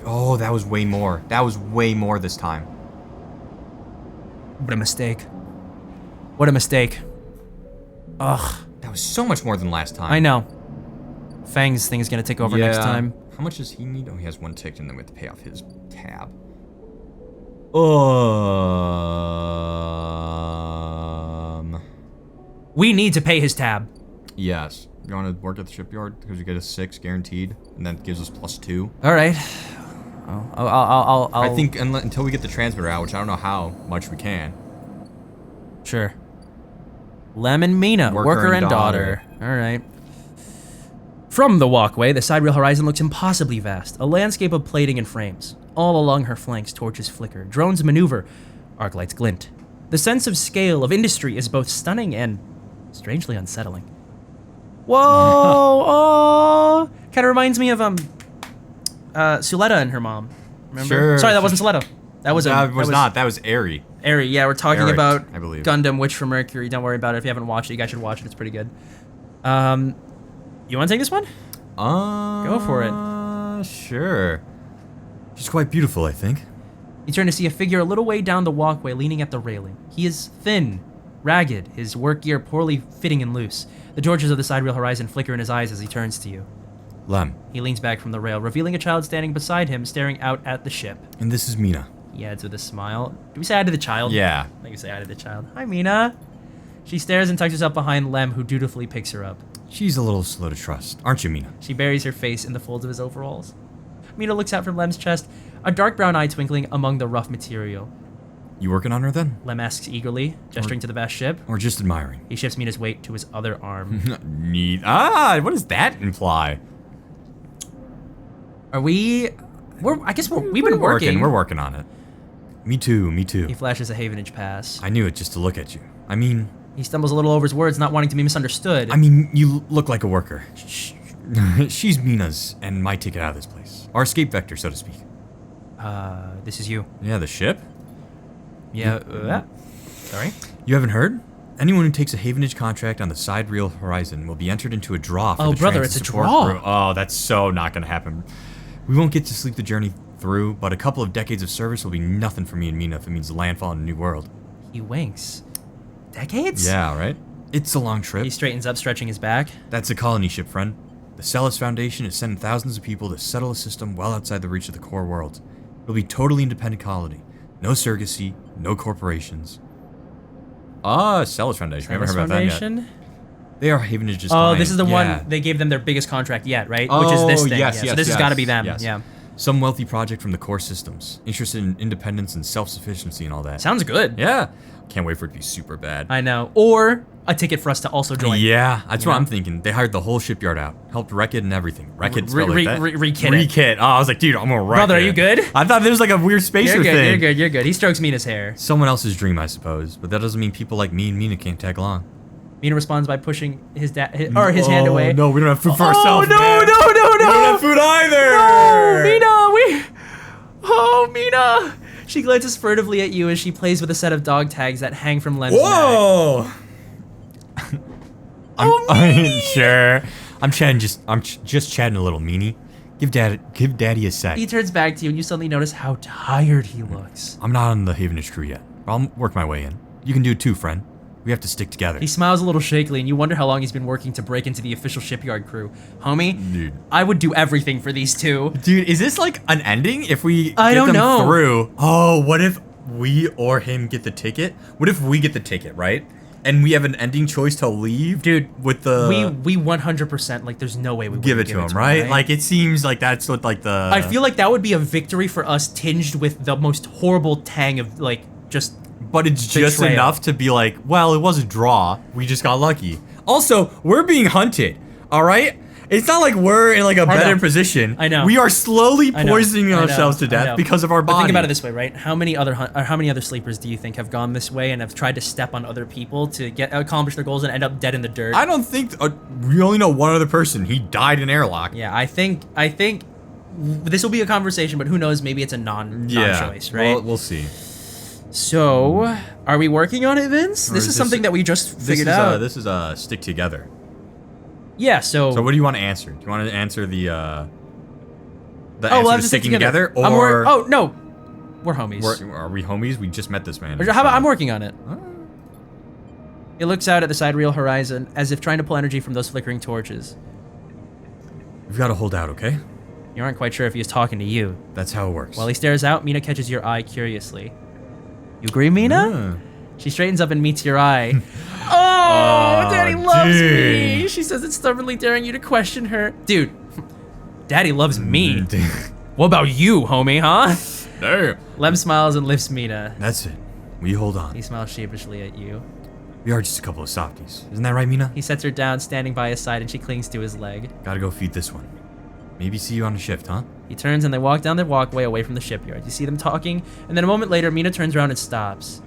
Speaker 1: Oh, that was way more. That was way more this time.
Speaker 2: What a mistake. What a mistake. Ugh.
Speaker 1: That was so much more than last time.
Speaker 2: I know. Fang's thing is gonna take over next time.
Speaker 1: How much does he need? Oh, he has 1 tick, and then we have to pay off his tab.
Speaker 2: We need to pay his tab.
Speaker 1: Yes. You want to work at the shipyard because you get a 6 guaranteed, and that gives us +2.
Speaker 2: All right. I'll
Speaker 1: I think until we get the transmitter out, which I don't know how much we can.
Speaker 2: Sure. Lemon Mina, worker and daughter. All right. From the walkway, the sidereal horizon looks impossibly vast, a landscape of plating and frames. All along her flanks, torches flicker, drones maneuver, arc lights glint. The sense of scale of industry is both stunning and strangely unsettling. Whoa! Oh! Kind of reminds me of Suletta and her mom. Remember?
Speaker 1: Sure.
Speaker 2: Sorry, that wasn't Suletta. That was
Speaker 1: That was not. That was Airy.
Speaker 2: Airy, yeah, we're talking
Speaker 1: Eric,
Speaker 2: about
Speaker 1: I believe.
Speaker 2: Gundam Witch from Mercury. Don't worry about it if you haven't watched it. You guys should watch it. It's pretty good. You want to take this one? Go for
Speaker 1: it. Sure. She's quite beautiful, I think.
Speaker 2: You turn to see a figure a little way down the walkway leaning at the railing. He is thin, ragged, his work gear poorly fitting and loose. The torches of the sidereal horizon flicker in his eyes as he turns to you.
Speaker 1: Lem.
Speaker 2: He leans back from the rail, revealing a child standing beside him, staring out at the ship.
Speaker 1: And this is Mina.
Speaker 2: He adds with a smile. Do we say hi to the child?
Speaker 1: Yeah.
Speaker 2: I think we say hi to the child. Hi, Mina. She stares and tucks herself behind Lem, who dutifully picks her up.
Speaker 1: She's a little slow to trust, aren't you, Mina?
Speaker 2: She buries her face in the folds of his overalls. Mina looks out from Lem's chest, a dark brown eye twinkling among the rough material.
Speaker 1: You working on her then?
Speaker 2: Lem asks eagerly, gesturing to the vast ship.
Speaker 1: Or just admiring?
Speaker 2: He shifts Mina's weight to his other arm.
Speaker 1: Neat. What does that imply?
Speaker 2: Are we... we've been working.
Speaker 1: We're working on it. Me too, me too.
Speaker 2: He flashes a Havenage pass.
Speaker 1: I knew it just to look at you. I mean...
Speaker 2: He stumbles a little over his words, not wanting to be misunderstood.
Speaker 1: I mean, you look like a worker. She's Mina's and my ticket out of this place. Our escape vector, so to speak.
Speaker 2: This is you.
Speaker 1: Yeah, the ship?
Speaker 2: Yeah, sorry?
Speaker 1: You haven't heard? Anyone who takes a Havenage contract on the sidereal horizon will be entered into a draw for
Speaker 2: Oh,
Speaker 1: the
Speaker 2: brother,
Speaker 1: transit
Speaker 2: it's a
Speaker 1: support
Speaker 2: draw.
Speaker 1: crew. Oh, that's so not gonna happen. We won't get to sleep the journey through, but a couple of decades of service will be nothing for me and Mina if it means landfall in a new world.
Speaker 2: He winks. Decades?
Speaker 1: Yeah, right? It's a long trip.
Speaker 2: He straightens up, stretching his back.
Speaker 1: That's a colony ship, friend. The Celis Foundation is sending thousands of people to settle a system well outside the reach of the core world. It'll be totally independent colony. No surrogacy, no corporations. Celis Foundation. I haven't heard about that yet. They are Havenage's client.
Speaker 2: This is the
Speaker 1: Yeah.
Speaker 2: one they gave them their biggest contract yet, right? Which is this thing.
Speaker 1: Yes,
Speaker 2: So this has got to be them.
Speaker 1: yes.
Speaker 2: Yeah.
Speaker 1: Some wealthy project from the core systems. Interested in independence and self-sufficiency and all that.
Speaker 2: Sounds good.
Speaker 1: Yeah. Can't wait for it to be super bad.
Speaker 2: I know. Or a ticket for us to also join.
Speaker 1: Yeah, that's what
Speaker 2: know?
Speaker 1: I'm thinking. They hired the whole shipyard out. Helped wreck it and everything. Wreck it, spelled like that.
Speaker 2: Rekit it.
Speaker 1: Rekit. Oh, I was like, dude, I'm gonna wreck
Speaker 2: Brother,
Speaker 1: it.
Speaker 2: are you good?
Speaker 1: I thought there was like a weird spacer
Speaker 2: You're good,
Speaker 1: thing.
Speaker 2: you're good, you're good. He strokes Mina's hair.
Speaker 1: Someone else's dream, I suppose. But that doesn't mean people like me and Mina can't tag along.
Speaker 2: Mina responds by pushing his hand away.
Speaker 1: No, we don't have food for ourselves,
Speaker 2: no,
Speaker 1: man.
Speaker 2: no, no, no.
Speaker 1: We don't have food either.
Speaker 2: No, Mina. She glances furtively at you as she plays with a set of dog tags that hang from Lem's neck.
Speaker 1: Whoa! I'm sure. I'm just chatting a little, meanie. Give daddy a sec.
Speaker 2: He turns back to you and you suddenly notice how tired he looks.
Speaker 1: I'm not on the Havenage crew yet. I'll work my way in. You can do it too, friend. We have to stick together.
Speaker 2: He smiles a little shakily and you wonder how long he's been working to break into the official shipyard crew. Homie,
Speaker 1: Dude.
Speaker 2: I would do everything for these two.
Speaker 1: Dude, is this like an ending if we
Speaker 2: I
Speaker 1: get
Speaker 2: don't
Speaker 1: them
Speaker 2: know.
Speaker 1: through? Oh, what if we or him get the ticket? What if we get the ticket, right? And we have an ending choice to leave?
Speaker 2: Dude,
Speaker 1: with the
Speaker 2: we 100%, like, there's no way we
Speaker 1: give
Speaker 2: wouldn't
Speaker 1: it to him, right? Like it seems like that's what like the
Speaker 2: I feel like that would be a victory for us tinged with the most horrible tang of like just
Speaker 1: But it's just
Speaker 2: betrayal.
Speaker 1: enough to be like, well, it was a draw. We just got lucky. Also, we're being hunted. All right. It's not like we're in like a better position.
Speaker 2: I know.
Speaker 1: We are slowly
Speaker 2: I know.
Speaker 1: poisoning
Speaker 2: I know.
Speaker 1: ourselves to
Speaker 2: I
Speaker 1: death
Speaker 2: know.
Speaker 1: because of our
Speaker 2: But
Speaker 1: body.
Speaker 2: think about it this way, right? How many other sleepers do you think have gone this way and have tried to step on other people to accomplish their goals and end up dead in the dirt?
Speaker 1: I don't think we only know one other person. He died in airlock.
Speaker 2: Yeah, I think this will be a conversation, but who knows? Maybe it's a non-choice, right?
Speaker 1: Well, we'll see.
Speaker 2: So, are we working on it, Vince?
Speaker 1: Or
Speaker 2: This
Speaker 1: is
Speaker 2: is something that we just figured out.
Speaker 1: This is a stick together.
Speaker 2: Yeah. So
Speaker 1: So what do you want to answer? Do you want to answer the answer
Speaker 2: we'll
Speaker 1: to
Speaker 2: have to stick
Speaker 1: sticking together,
Speaker 2: I'm
Speaker 1: or
Speaker 2: oh no, we're homies.
Speaker 1: are we homies? We just met this man.
Speaker 2: How about I'm working on it? It looks out at the sidereal horizon as if trying to pull energy from those flickering torches.
Speaker 1: We've got to hold out, okay?
Speaker 2: You aren't quite sure if he's talking to you.
Speaker 1: That's how it works.
Speaker 2: While he stares out, Mina catches your eye curiously. You agree, Mina?
Speaker 1: Yeah.
Speaker 2: She straightens up and meets your eye. Oh, Daddy loves me.
Speaker 1: dude.
Speaker 2: She says it's stubbornly daring you to question her. Dude, Daddy loves me. What about you, homie, huh?
Speaker 1: Damn.
Speaker 2: Lem smiles and lifts Mina.
Speaker 1: That's it. We hold on.
Speaker 2: He smiles sheepishly at you.
Speaker 1: We are just a couple of softies. Isn't that right, Mina?
Speaker 2: He sets her down, standing by his side, and she clings to his leg.
Speaker 1: Gotta go feed this one. Maybe see you on the shift, huh?
Speaker 2: He turns and they walk down the walkway away from the shipyard. You see them talking, and then a moment later, Mina turns around and stops.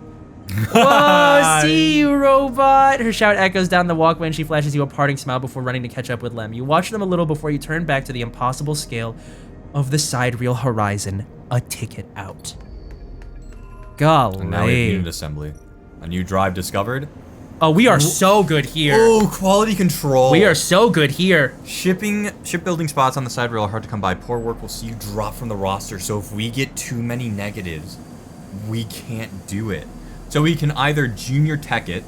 Speaker 2: Whoa, see you, robot! Her shout echoes down the walkway and she flashes you a parting smile before running to catch up with Lem. You watch them a little before you turn back to the impossible scale of the sidereal horizon. A ticket out. Golly.
Speaker 1: And now we have unit assembly. A new drive discovered.
Speaker 2: Oh, we are so good here.
Speaker 1: Oh, quality control.
Speaker 2: We are so good here.
Speaker 1: Shipbuilding spots on the side rail are hard to come by. Poor work will see you drop from the roster. So if we get too many negatives, we can't do it. So we can either junior tech it,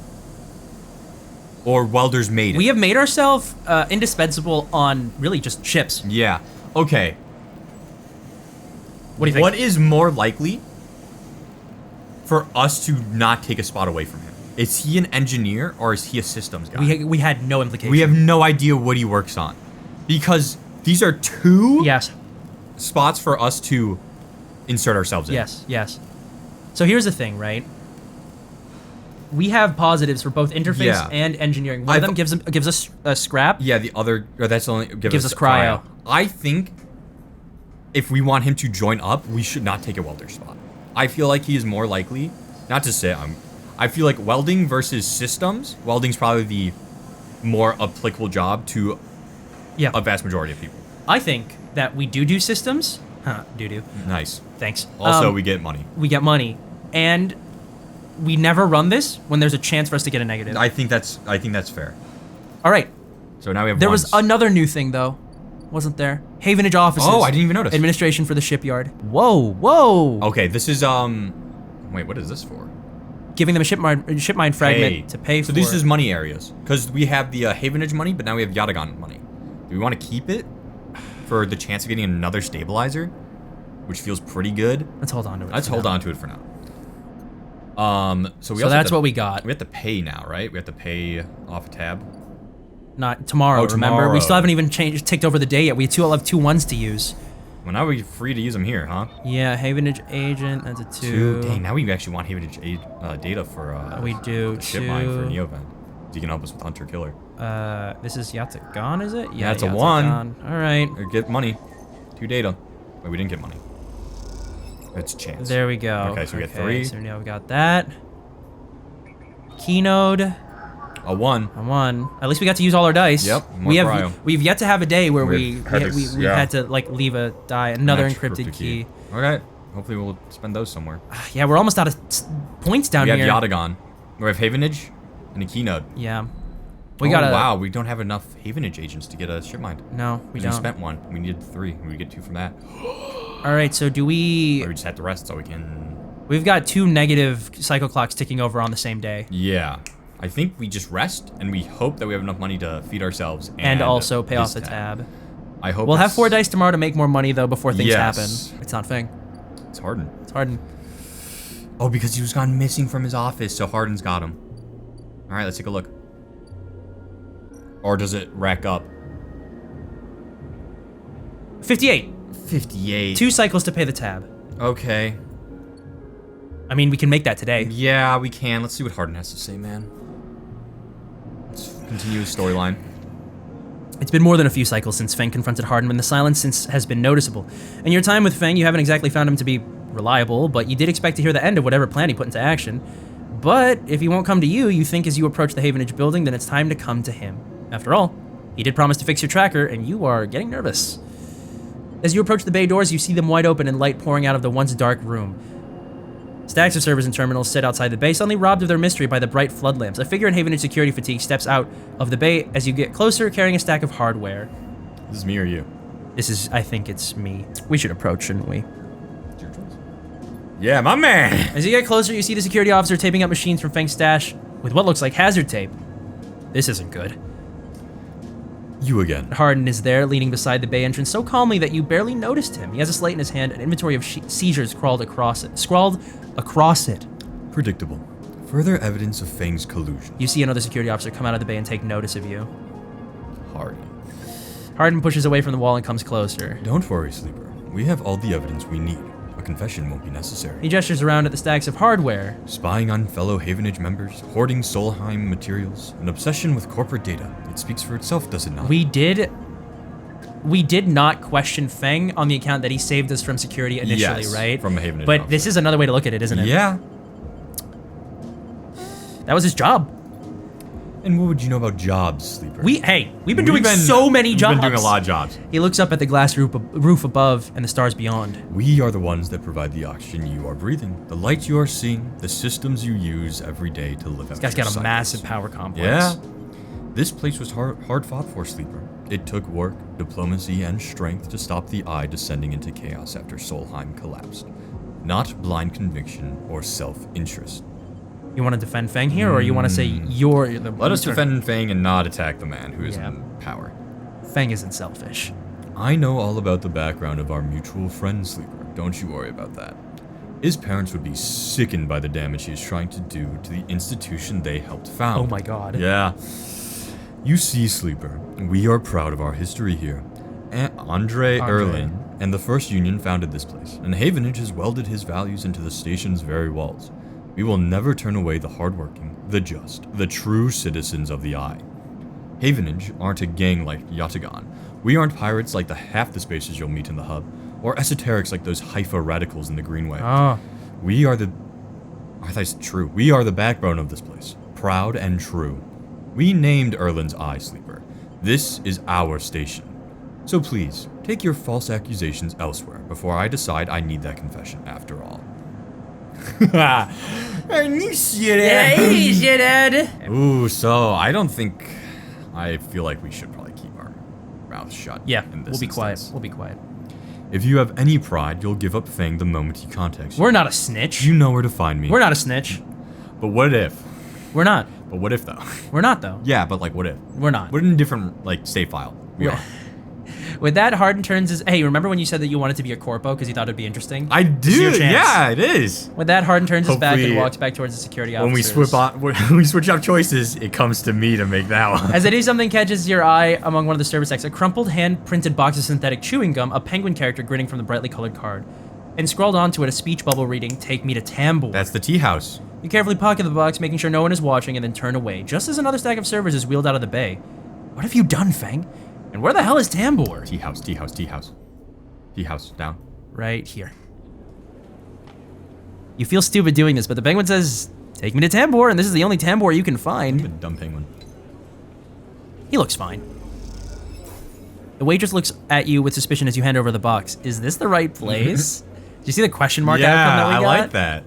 Speaker 1: or welders made it.
Speaker 2: We have made ourselves indispensable on really just ships.
Speaker 1: Yeah. Okay.
Speaker 2: What do you think?
Speaker 1: What is more likely for us to not take a spot away from him? Is he an engineer or is he a systems guy?
Speaker 2: We had no implication.
Speaker 1: We have no idea what he works on. Because these are two
Speaker 2: Yes.
Speaker 1: spots for us to insert ourselves in.
Speaker 2: Yes, yes. So here's the thing, right? We have positives for both interface
Speaker 1: Yeah.
Speaker 2: and engineering. One of them gives us a scrap.
Speaker 1: Yeah, the other, or that's only
Speaker 2: Gives us cryo.
Speaker 1: I think if we want him to join up, we should not take a welder spot. I feel like he is more likely, not to say, I feel like welding versus systems, welding's probably the more applicable job to
Speaker 2: Yeah.
Speaker 1: a vast majority of people.
Speaker 2: I think that we do systems. Huh, do.
Speaker 1: Nice.
Speaker 2: Thanks.
Speaker 1: Also, we get money.
Speaker 2: We get money. And we never run this when there's a chance for us to get a negative.
Speaker 1: I think that's fair.
Speaker 2: All right.
Speaker 1: So now we have
Speaker 2: There
Speaker 1: ones.
Speaker 2: was another new thing, though. Wasn't there? Havenage offices.
Speaker 1: Oh, I didn't even notice.
Speaker 2: Administration for the shipyard. Whoa.
Speaker 1: Okay, this is wait, what is this for?
Speaker 2: Giving them a ship mine fragment to pay for.
Speaker 1: So this is money areas because we have the Havenage money, but now we have Yatagan money. Do we want to keep it for the chance of getting another stabilizer, which feels pretty good?
Speaker 2: Let's hold on to it.
Speaker 1: Let's hold on to it for now. So
Speaker 2: So that's what we got.
Speaker 1: We have to pay now, right? We have to pay off a tab.
Speaker 2: Not tomorrow,
Speaker 1: Oh,
Speaker 2: remember? We still
Speaker 1: tomorrow.
Speaker 2: haven't even ticked over the day yet. We still have 2 ones to use.
Speaker 1: Well, now we're free to use them here, huh?
Speaker 2: Yeah, Havenage agent, that's a 2.
Speaker 1: Dang, now we actually want Havenage data for
Speaker 2: We do,
Speaker 1: the ship mine for
Speaker 2: 2.
Speaker 1: Neovent. You can help us with Hunter Killer.
Speaker 2: This is Yatagan, is it?
Speaker 1: Yeah, it's a 1.
Speaker 2: Yatagan. All right.
Speaker 1: Or get money. 2 data. Wait, we didn't get money. It's a chance.
Speaker 2: There we go.
Speaker 1: Okay, so we got 3.
Speaker 2: So now we got that. Keynode.
Speaker 1: A 1.
Speaker 2: A 1. At least we got to use all our dice.
Speaker 1: Yep, more cryo.
Speaker 2: We've yet to have a day where
Speaker 1: We
Speaker 2: had to like leave a die, another
Speaker 1: An extra
Speaker 2: encrypted key.
Speaker 1: Okay. Hopefully we'll spend those somewhere.
Speaker 2: Yeah, we're almost out of points down
Speaker 1: We
Speaker 2: here.
Speaker 1: have Yatagan. We have Havenage and a Keynode.
Speaker 2: Yeah. We gotta.
Speaker 1: Wow, we don't have enough Havenage agents to get a ship mine.
Speaker 2: No, we
Speaker 1: We
Speaker 2: don't.
Speaker 1: spent 1. We needed 3. We get 2 from that.
Speaker 2: All right, so do
Speaker 1: Or
Speaker 2: we?
Speaker 1: we just have to rest so we can.
Speaker 2: We've got 2 negative cycle clocks ticking over on the same day,
Speaker 1: Yeah. I think we just rest and we hope that we have enough money to feed ourselves
Speaker 2: and also pay off
Speaker 1: this
Speaker 2: the tab.
Speaker 1: I hope
Speaker 2: We'll have
Speaker 1: it's-
Speaker 2: 4 dice tomorrow to make more money though before things
Speaker 1: Yes.
Speaker 2: happen. It's not Fing.
Speaker 1: It's Harden.
Speaker 2: It's Harden.
Speaker 1: Oh, because he was gone missing from his office, so Harden's got him. All right, let's take a look. Or does it rack up?
Speaker 2: 58.
Speaker 1: 58.
Speaker 2: 2 cycles to pay the tab.
Speaker 1: Okay.
Speaker 2: I mean, we can make that today.
Speaker 1: Yeah, we can. Let's see what Hardin has to say, man. Let's continue his storyline.
Speaker 2: It's been more than a few cycles since Feng confronted Hardin, and the silence since has been noticeable. In your time with Feng, you haven't exactly found him to be reliable, but you did expect to hear the end of whatever plan he put into action. But if he won't come to you, you think as you approach the Havenage building, then it's time to come to him. After all, he did promise to fix your tracker, and you are getting nervous. As you approach the bay doors, you see them wide open and light pouring out of the once dark room. Stacks of servers and terminals sit outside the bay, suddenly robbed of their mystery by the bright flood lamps. A figure in Havenage security fatigue steps out of the bay as you get closer, carrying a stack of hardware.
Speaker 1: This is me or you?
Speaker 2: This is, I think it's me. We should approach, shouldn't we?
Speaker 1: It's your choice. Yeah, my man!
Speaker 2: As you get closer, you see the security officer taping up machines from Feng's stash with what looks like hazard tape. This isn't good.
Speaker 1: You again.
Speaker 2: Hardin is there, leaning beside the bay entrance so calmly that you barely noticed him. He has a slate in his hand, an inventory of seizures scrawled across it.
Speaker 1: Predictable. Further evidence of Feng's collusion.
Speaker 2: You see another security officer come out of the bay and take notice of you.
Speaker 1: Hardin.
Speaker 2: Hardin pushes away from the wall and comes closer.
Speaker 1: Don't worry, Sleeper. We have all the evidence we need. A confession won't be necessary.
Speaker 2: He gestures around at the stacks of hardware.
Speaker 1: Spying on fellow Havenage members, hoarding Solheim materials, an obsession with corporate data. It speaks for itself, does it not?
Speaker 2: We did not question Feng on the account that he saved us from security initially,
Speaker 1: yes,
Speaker 2: right?
Speaker 1: From a Havenage
Speaker 2: But
Speaker 1: officer.
Speaker 2: this is another way to look at it, isn't it?
Speaker 1: Yeah.
Speaker 2: That was his job.
Speaker 1: And what would you know about jobs, Sleeper?
Speaker 2: We've been doing so many jobs.
Speaker 1: We've been doing a lot of jobs.
Speaker 2: He looks up at the glass roof above and the stars beyond.
Speaker 1: We are the ones that provide the oxygen you are breathing, the light you are seeing, the systems you use every day to live out
Speaker 2: This guy's
Speaker 1: your
Speaker 2: got a
Speaker 1: cycles.
Speaker 2: massive power complex.
Speaker 1: Yeah. This place was hard fought for, Sleeper. It took work, diplomacy, and strength to stop the Eye descending into chaos after Solheim collapsed. Not blind conviction or self-interest.
Speaker 2: You want to defend Feng here, or you want to say you're the...
Speaker 1: Let us defend Feng and not attack the man who is in power.
Speaker 2: Feng isn't selfish.
Speaker 1: I know all about the background of our mutual friend, Sleeper. Don't you worry about that. His parents would be sickened by the damage he is trying to do to the institution they helped found.
Speaker 2: Oh my god.
Speaker 1: Yeah. You see, Sleeper, we are proud of our history here. Andre Erlin and the First Union founded this place, and Havenage has welded his values into the station's very walls. We will never turn away the hardworking, the just, the true citizens of the Eye. Havenage aren't a gang like Yatagan. We aren't pirates like half the spacers you'll meet in the hub, or esoterics like those Haifa radicals in the Greenway. We are the... I thought I said true. We are the backbone of this place. Proud and true. We named Erlin's Eye, Sleeper. This is our station. So please, take your false accusations elsewhere before I decide I need that confession after all. Ooh, so I don't think... I feel like we should probably keep our mouths shut.
Speaker 2: Yeah,
Speaker 1: in this
Speaker 2: we'll be quiet.
Speaker 1: instance.
Speaker 2: We'll be quiet.
Speaker 1: If you have any pride, you'll give up Feng the moment he contacts you.
Speaker 2: We're not a snitch.
Speaker 1: You know where to find me.
Speaker 2: We're not a snitch.
Speaker 1: But what if?
Speaker 2: We're not.
Speaker 1: But what if, though?
Speaker 2: We're not, though.
Speaker 1: Yeah, but like, what if?
Speaker 2: We're not.
Speaker 1: We're in a different, like, save file. We are.
Speaker 2: With that, Hardin turns his... Hey, remember when you said that you wanted to be a corpo because you thought it'd be interesting?
Speaker 1: I
Speaker 2: This is your
Speaker 1: do.
Speaker 2: chance.
Speaker 1: Yeah, it is.
Speaker 2: With that, Hardin turns his back and
Speaker 1: Hopefully,
Speaker 2: walks back towards the security
Speaker 1: When
Speaker 2: officers.
Speaker 1: we switch up choices, it comes to me to make that one.
Speaker 2: As they do, something catches your eye among one of the service decks. A crumpled hand-printed box of synthetic chewing gum, a penguin character grinning from the brightly colored card. And scrawled onto it a speech bubble reading, "Take me to Tambor."
Speaker 1: That's the tea house.
Speaker 2: You carefully pocket the box, making sure no one is watching, and then turn away, just as another stack of servers is wheeled out of the bay. What have you done, Feng? And where the hell is Tambor?
Speaker 1: Tea house, tea house, tea house. Tea house, down.
Speaker 2: Right here. You feel stupid doing this, but the penguin says, "Take me to Tambor," and this is the only Tambor you can
Speaker 1: I'm a
Speaker 2: find.
Speaker 1: dumb penguin.
Speaker 2: He looks fine. The waitress looks at you with suspicion as you hand over the box. Is this the right place? Do you see the question mark outcome that we
Speaker 1: I
Speaker 2: got?
Speaker 1: like that.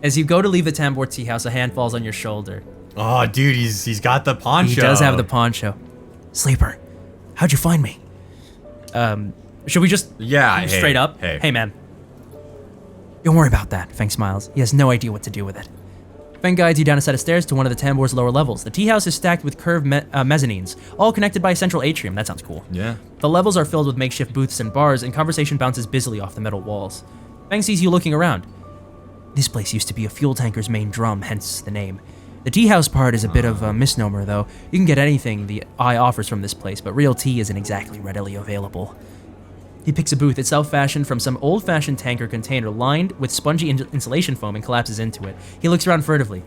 Speaker 2: As you go to leave the Tambor tea house, a hand falls on your shoulder.
Speaker 1: Oh, dude, he's got the poncho.
Speaker 2: He does have the poncho. Sleeper, how'd you find me? Should we just straight up? Hey, man. Don't worry about that, Feng smiles. He has no idea what to do with it. Feng guides you down a set of stairs to one of the Tambor's lower levels. The tea house is stacked with curved mezzanines, all connected by a central atrium. That sounds cool.
Speaker 1: Yeah.
Speaker 2: The levels are filled with makeshift booths and bars, and conversation bounces busily off the metal walls. Feng sees you looking around. This place used to be a fuel tanker's main drum, hence the name. The tea house part is a bit of a misnomer, though. You can get anything the Eye offers from this place, but real tea isn't exactly readily available. He picks a booth. It's self-fashioned from some old-fashioned tank or container lined with spongy insulation foam and collapses into it. He looks around furtively.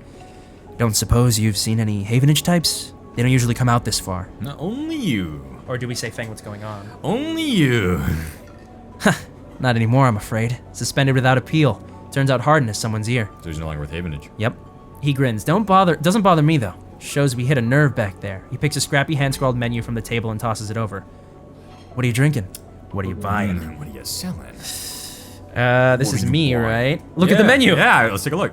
Speaker 2: Don't suppose you've seen any Havenage types? They don't usually come out this far.
Speaker 1: Not only you.
Speaker 2: Or do we say, Fang, what's going on?
Speaker 1: Only you.
Speaker 2: Not anymore, I'm afraid. Suspended without appeal. Turns out Harden is someone's ear.
Speaker 1: So he's no longer with Havenage.
Speaker 2: Yep. He grins. Doesn't bother me, though. Shows we hit a nerve back there. He picks a scrappy hand-scrawled menu from the table and tosses it over. What are you drinking? What are you buying?
Speaker 1: What are you selling?
Speaker 2: This is me, right? Look at the menu!
Speaker 1: Yeah, let's take a look.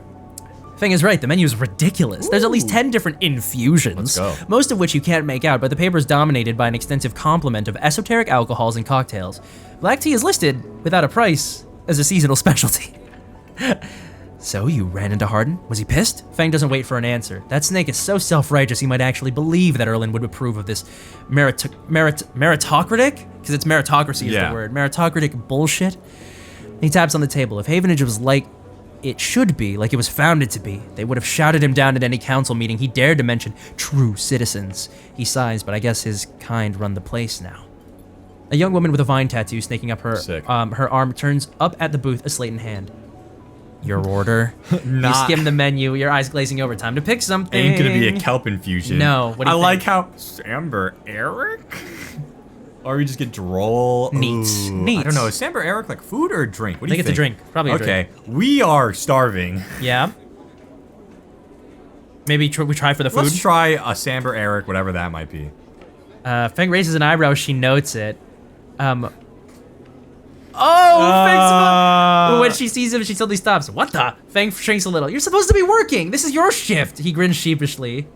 Speaker 2: Thing is right, the menu is ridiculous. There's at least 10 different infusions,
Speaker 1: Let's go.
Speaker 2: most of which you can't make out, but the paper is dominated by an extensive complement of esoteric alcohols and cocktails. Black tea is listed, without a price, as a seasonal specialty. So, you ran into Harden? Was he pissed? Fang doesn't wait for an answer. That snake is so self-righteous he might actually believe that Erlen would approve of this meritocratic? Because it's meritocracy is the word. Meritocratic bullshit. He taps on the table. If Havenage was like it should be, like it was founded to be, they would have shouted him down at any council meeting he dared to mention true citizens. He sighs, but I guess his kind run the place now. A young woman with a vine tattoo snaking up her her arm turns up at the booth, a slate in hand. Your order? You skim the menu, your eyes glazing over. Time to pick something.
Speaker 1: Ain't gonna be a kelp infusion.
Speaker 2: No, what do you think?
Speaker 1: like how Samber Eric? Or we just get droll.
Speaker 2: Neat.
Speaker 1: Ooh,
Speaker 2: Neat.
Speaker 1: I don't know. Is Samber Eric like food or a drink? What do
Speaker 2: I
Speaker 1: you
Speaker 2: think
Speaker 1: think?
Speaker 2: it's a drink. Probably a drink.
Speaker 1: Okay, we are starving.
Speaker 2: Yeah. Maybe we try for the food?
Speaker 1: Let's try a Samber Eric, whatever that might be.
Speaker 2: Fang raises an eyebrow. She notes it. Fang's when she sees him, she suddenly stops. What the? Fang shrinks a little. You're supposed to be working. This is your shift. He grins sheepishly.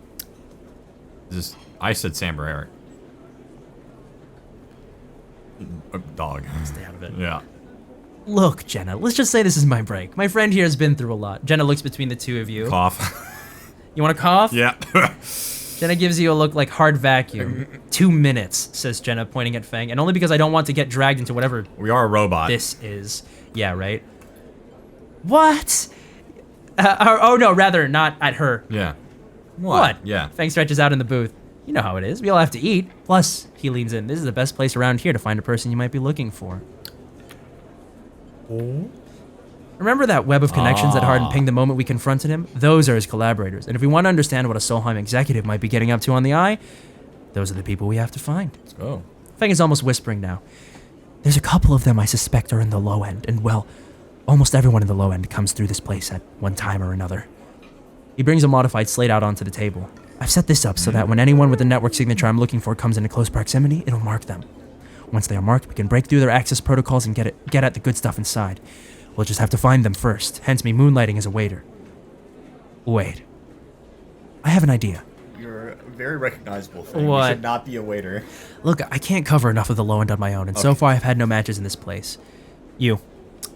Speaker 1: I said Samber Eric. Dog.
Speaker 2: Stay out of it.
Speaker 1: Yeah.
Speaker 2: Look, Jenna, let's just say this is my break. My friend here has been through a lot. Jenna looks between the two of you.
Speaker 1: Cough.
Speaker 2: You want to cough?
Speaker 1: Yeah.
Speaker 2: Jenna gives you a look like hard vacuum. 2 minutes, says Jenna, pointing at Fang, and only because I don't want to get dragged into whatever
Speaker 1: We are a robot.
Speaker 2: this is. Yeah, right? What? Oh, no, rather not at her.
Speaker 1: Yeah.
Speaker 2: What?
Speaker 1: Yeah.
Speaker 2: Fang stretches out in the booth. You know how it is. We all have to eat. Plus, he leans in. This is the best place around here to find a person you might be looking for. Remember that web of connections that Harden pinged the moment we confronted him? Those are his collaborators. And if we want to understand what a Solheim executive might be getting up to on the Eye, those are the people we have to find.
Speaker 1: Let's go.
Speaker 2: Fang is almost whispering now. There's a couple of them I suspect are in the low end, and well, almost everyone in the low end comes through this place at one time or another. He brings a modified slate out onto the table. I've set this up so that when anyone with the network signature I'm looking for comes into close proximity, it'll mark them. Once they are marked, we can break through their access protocols and get at the good stuff inside. We'll just have to find them first, hence me moonlighting as a waiter. Wait. I have an idea.
Speaker 3: You're a very recognizable thing.
Speaker 2: What?
Speaker 3: You should not be a waiter.
Speaker 2: Look, I can't cover enough of the low end on my own, and so far I've had no matches in this place. You.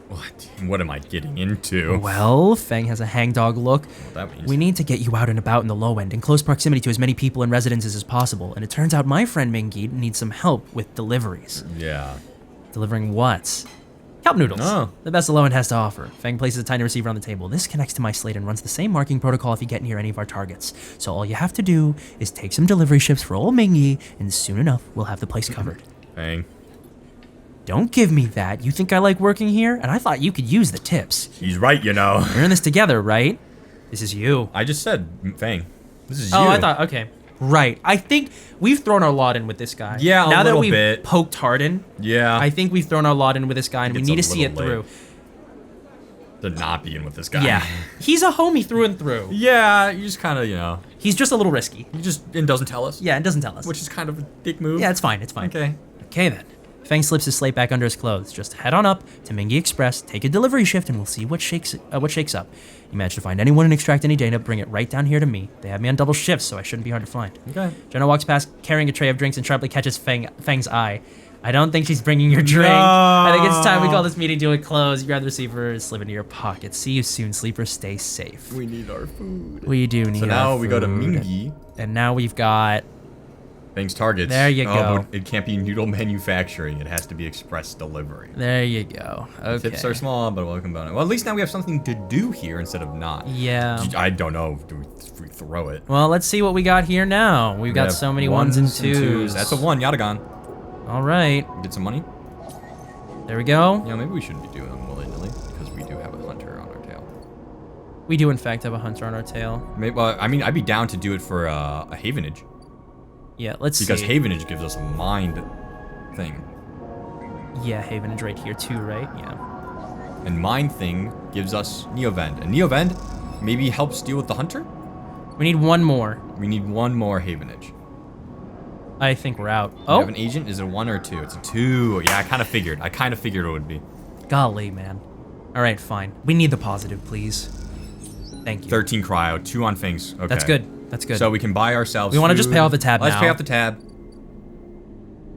Speaker 1: What? What am I getting into?
Speaker 2: Well, Fang has a hangdog look.
Speaker 1: That means.
Speaker 2: We need to get you out and about in the low end, in close proximity to as many people and residences as possible, and it turns out my friend Mingy needs some help with deliveries.
Speaker 1: Yeah.
Speaker 2: Delivering what? Kelp noodles.
Speaker 1: Oh.
Speaker 2: The best the low end has to offer. Fang places a tiny receiver on the table. This connects to my slate and runs the same marking protocol if you get near any of our targets. So all you have to do is take some delivery ships for old Mingy, and soon enough, we'll have the place covered.
Speaker 1: Fang.
Speaker 2: Don't give me that. You think I like working here? And I thought you could use the tips.
Speaker 1: He's right, you know.
Speaker 2: We're in this together, right? This is you.
Speaker 1: I just said Fang. This is
Speaker 2: Oh,
Speaker 1: you.
Speaker 2: I thought, okay. Right. I think we've thrown our lot in with this guy.
Speaker 1: Yeah, a
Speaker 2: now
Speaker 1: little
Speaker 2: that we've
Speaker 1: bit.
Speaker 2: poked Harden,
Speaker 1: Yeah.
Speaker 2: I think we've thrown our lot in with this guy, and we
Speaker 1: It's
Speaker 2: need
Speaker 1: a
Speaker 2: to see it
Speaker 1: little
Speaker 2: through.
Speaker 1: late to not be in with this guy.
Speaker 2: Yeah. He's a homie through and through.
Speaker 1: Yeah, you just kind of, you know,
Speaker 2: He's just a little risky.
Speaker 1: he just and doesn't tell us.
Speaker 2: Yeah, and doesn't tell us.
Speaker 1: Which is kind of a dick move.
Speaker 2: Yeah, it's fine. It's fine.
Speaker 1: Okay.
Speaker 2: Okay, then. Fang slips his slate back under his clothes. Just head on up to Mingy Express, take a delivery shift, and we'll see what shakes up. You manage to find anyone and extract any data, bring it right down here to me. They have me on double shifts, so I shouldn't be hard to find.
Speaker 1: Okay.
Speaker 2: Jenna walks past carrying a tray of drinks and sharply catches Fang's eye. I don't think she's bringing your drink.
Speaker 1: No.
Speaker 2: I think it's time we call this meeting to a close. You grab the receiver and slip into your pocket. See you soon, sleeper. Stay safe.
Speaker 3: We need our food.
Speaker 2: We do need
Speaker 1: So now
Speaker 2: our
Speaker 1: we go to
Speaker 2: food.
Speaker 1: Mingy.
Speaker 2: And now we've got...
Speaker 1: Fang's targets.
Speaker 2: There you go.
Speaker 1: But it can't be noodle manufacturing. It has to be express delivery.
Speaker 2: There you go. Okay.
Speaker 1: Tips are small, but welcome bonus. Well, at least now we have something to do here instead of not.
Speaker 2: Yeah.
Speaker 1: I don't know. Do we throw it?
Speaker 2: Well, let's see what we got here now. We've
Speaker 1: We
Speaker 2: got
Speaker 1: have
Speaker 2: so many ones and twos.
Speaker 1: That's a one. Yadagon.
Speaker 2: All right.
Speaker 1: Get some money.
Speaker 2: There we go.
Speaker 1: Yeah, maybe we shouldn't be doing them willy-nilly because we do have a hunter on our tail.
Speaker 2: We do, in fact, have a hunter on our tail.
Speaker 1: Maybe, well, I mean, I'd be down to do it for a havenage.
Speaker 2: Yeah, let's
Speaker 1: Because
Speaker 2: see.
Speaker 1: havenage gives us a mind thing.
Speaker 2: Yeah, Havenage right here too, right? Yeah.
Speaker 1: And mind thing gives us Neovend. And Neovend maybe helps deal with the hunter?
Speaker 2: We need one more.
Speaker 1: We need one more havenage.
Speaker 2: I think we're out.
Speaker 1: Do you
Speaker 2: Oh,
Speaker 1: have an agent? Is it a 1 or a 2? It's a 2. Yeah, I kind of figured. It would be.
Speaker 2: golly, man. All right, fine. We need the positive, please. Thank you.
Speaker 1: 13 cryo, 2 on things. Okay.
Speaker 2: That's good. That's good.
Speaker 1: So we can buy ourselves
Speaker 2: We wanna just
Speaker 1: food.
Speaker 2: pay off the tab
Speaker 1: Let's
Speaker 2: now.
Speaker 1: pay off the tab.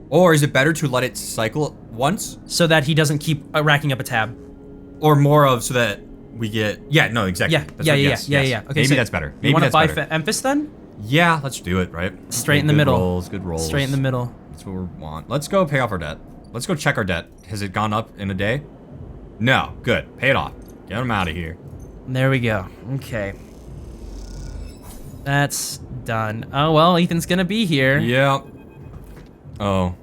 Speaker 1: Or is it better to let it cycle once?
Speaker 2: So that he doesn't keep racking up a tab.
Speaker 1: Or more of so that we get... Yeah, no, exactly.
Speaker 2: Yeah,
Speaker 1: That's
Speaker 2: yeah,
Speaker 1: what-
Speaker 2: yeah,
Speaker 1: yes,
Speaker 2: yeah,
Speaker 1: yes.
Speaker 2: yeah. Okay,
Speaker 1: Maybe
Speaker 2: so
Speaker 1: that's better.
Speaker 2: You
Speaker 1: Maybe
Speaker 2: want to
Speaker 1: that's
Speaker 2: buy
Speaker 1: better.
Speaker 2: Emphas then?
Speaker 1: Yeah, let's do it, right?
Speaker 2: Straight in the
Speaker 1: Good
Speaker 2: middle.
Speaker 1: Rolls, good rolls.
Speaker 2: Straight in the middle.
Speaker 1: That's what we want. Let's go pay off our debt. Let's go check our debt. Has it gone up in a day? No. Good. Pay it off. Get him out of here.
Speaker 2: There we go. Okay. That's done. Oh, well, Ethan's gonna be here.
Speaker 1: Yeah. Oh.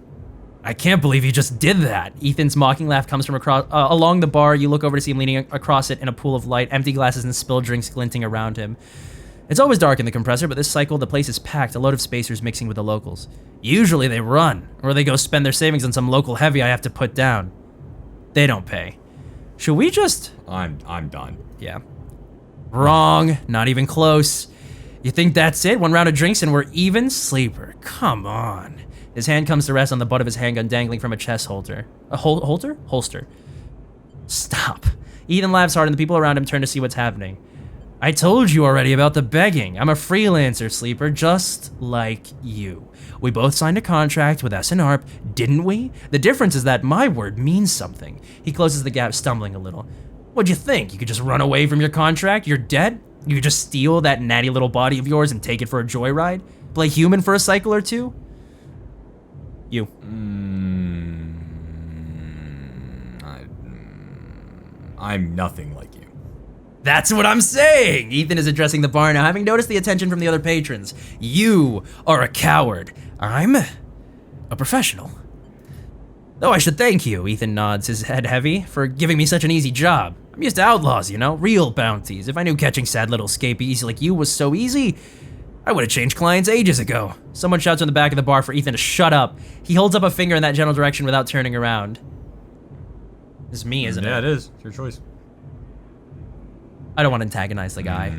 Speaker 2: I can't believe you just did that. Ethan's mocking laugh comes from across along the bar. You look over to see him leaning across it in a pool of light, empty glasses and spilled drinks glinting around him. It's always dark in the compressor, but this cycle the place is packed, a load of spacers mixing with the locals. Usually they run, or they go spend their savings on some local heavy I have to put down. They don't pay. Should we just...
Speaker 1: I'm done.
Speaker 2: Yeah. Wrong. Not even close. You think that's it? 1 round of drinks and we're even? Sleeper. Come on. His hand comes to rest on the butt of his handgun dangling from a chest holster. A holster? Holster. Stop. Ethan laughs hard and the people around him turn to see what's happening. I told you already about the begging. I'm a freelancer, Sleeper, just like you. We both signed a contract with Essen-Arp, didn't we? The difference is that my word means something. He closes the gap, stumbling a little. What'd you think? You could just run away from your contract? You're dead? You could just steal that natty little body of yours and take it for a joyride? Play human for a cycle or two? You.
Speaker 1: I'm nothing like you.
Speaker 2: That's what I'm saying! Ethan is addressing the bar now, having noticed the attention from the other patrons. You are a coward. I'm a professional. Though I should thank you, Ethan nods, his head heavy, for giving me such an easy job. I'm used to outlaws, you know, real bounties. If I knew catching sad little scapees like you was so easy, I would have changed clients ages ago. Someone shouts in the back of the bar for Ethan to shut up. He holds up a finger in that general direction without turning around. This is me, isn't it?
Speaker 1: Yeah, it is. It's your choice.
Speaker 2: I don't want to antagonize the guy.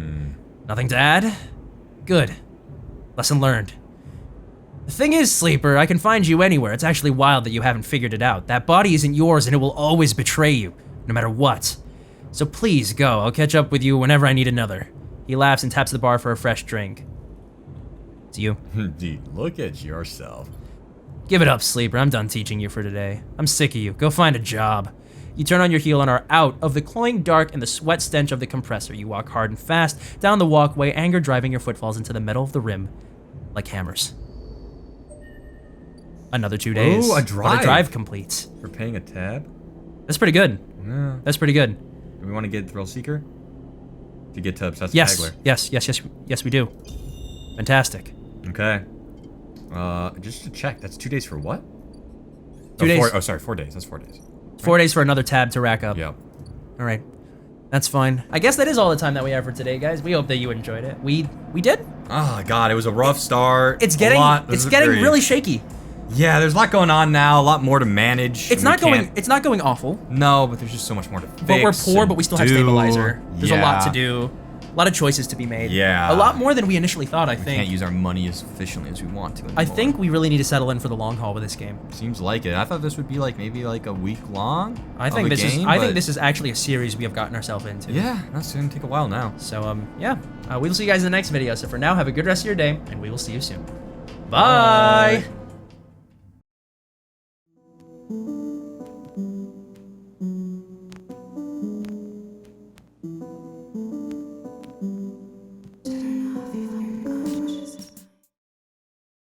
Speaker 2: Nothing to add? Good. Lesson learned. The thing is, Sleeper, I can find you anywhere. It's actually wild that you haven't figured it out. That body isn't yours and it will always betray you, no matter what. So please go. I'll catch up with you whenever I need another. He laughs and taps the bar for a fresh drink. It's you.
Speaker 1: Dude, look at yourself.
Speaker 2: Give it up, Sleeper. I'm done teaching you for today. I'm sick of you. Go find a job. You turn on your heel and are out of the cloying dark and the sweat stench of the compressor. You walk hard and fast down the walkway, anger driving your footfalls into the metal of the rim like hammers. Another 2 days.
Speaker 1: Ooh, a
Speaker 2: But
Speaker 1: drive.
Speaker 2: a drive completes.
Speaker 1: For paying a tab?
Speaker 2: That's pretty good.
Speaker 1: Yeah.
Speaker 2: That's pretty good.
Speaker 1: Do we want to get Thrill Seeker? To get to Obsessive
Speaker 2: Yes.
Speaker 1: Haggler?
Speaker 2: Yes, we do. Fantastic.
Speaker 1: Okay. Just to check, that's 2 days for what?
Speaker 2: 2 days.
Speaker 1: 4 days. That's 4 days.
Speaker 2: 4 days for another tab to rack up.
Speaker 1: Yep.
Speaker 2: All right. That's fine. I guess that is all the time that we have for today, guys. We hope that you enjoyed it. We did.
Speaker 1: Oh god, it was a rough start.
Speaker 2: It's
Speaker 1: A
Speaker 2: getting
Speaker 1: lot.
Speaker 2: it's
Speaker 1: This is
Speaker 2: getting
Speaker 1: very-
Speaker 2: really shaky.
Speaker 1: Yeah, there's a lot going on now. A lot more to manage.
Speaker 2: It's
Speaker 1: and
Speaker 2: not going awful.
Speaker 1: No, but there's just so much more to fix.
Speaker 2: But we're poor,
Speaker 1: and
Speaker 2: but we still have
Speaker 1: do.
Speaker 2: stabilizer. There's a lot to
Speaker 1: Yeah.
Speaker 2: do. A lot of choices to be made.
Speaker 1: Yeah.
Speaker 2: A lot more than we initially thought, I
Speaker 1: We
Speaker 2: think.
Speaker 1: can't use our money as efficiently as we want to anymore.
Speaker 2: I think we really need to settle in for the long haul with this game.
Speaker 1: Seems like it. I thought this would be like maybe like a week long.
Speaker 2: I
Speaker 1: of
Speaker 2: think
Speaker 1: a
Speaker 2: this
Speaker 1: game,
Speaker 2: I think
Speaker 1: but-
Speaker 2: this is actually a series we have gotten ourselves into.
Speaker 1: Yeah, that's gonna take a while now.
Speaker 2: So yeah, we will see you guys in the next video. So for now, have a good rest of your day, and we will see you soon. Bye.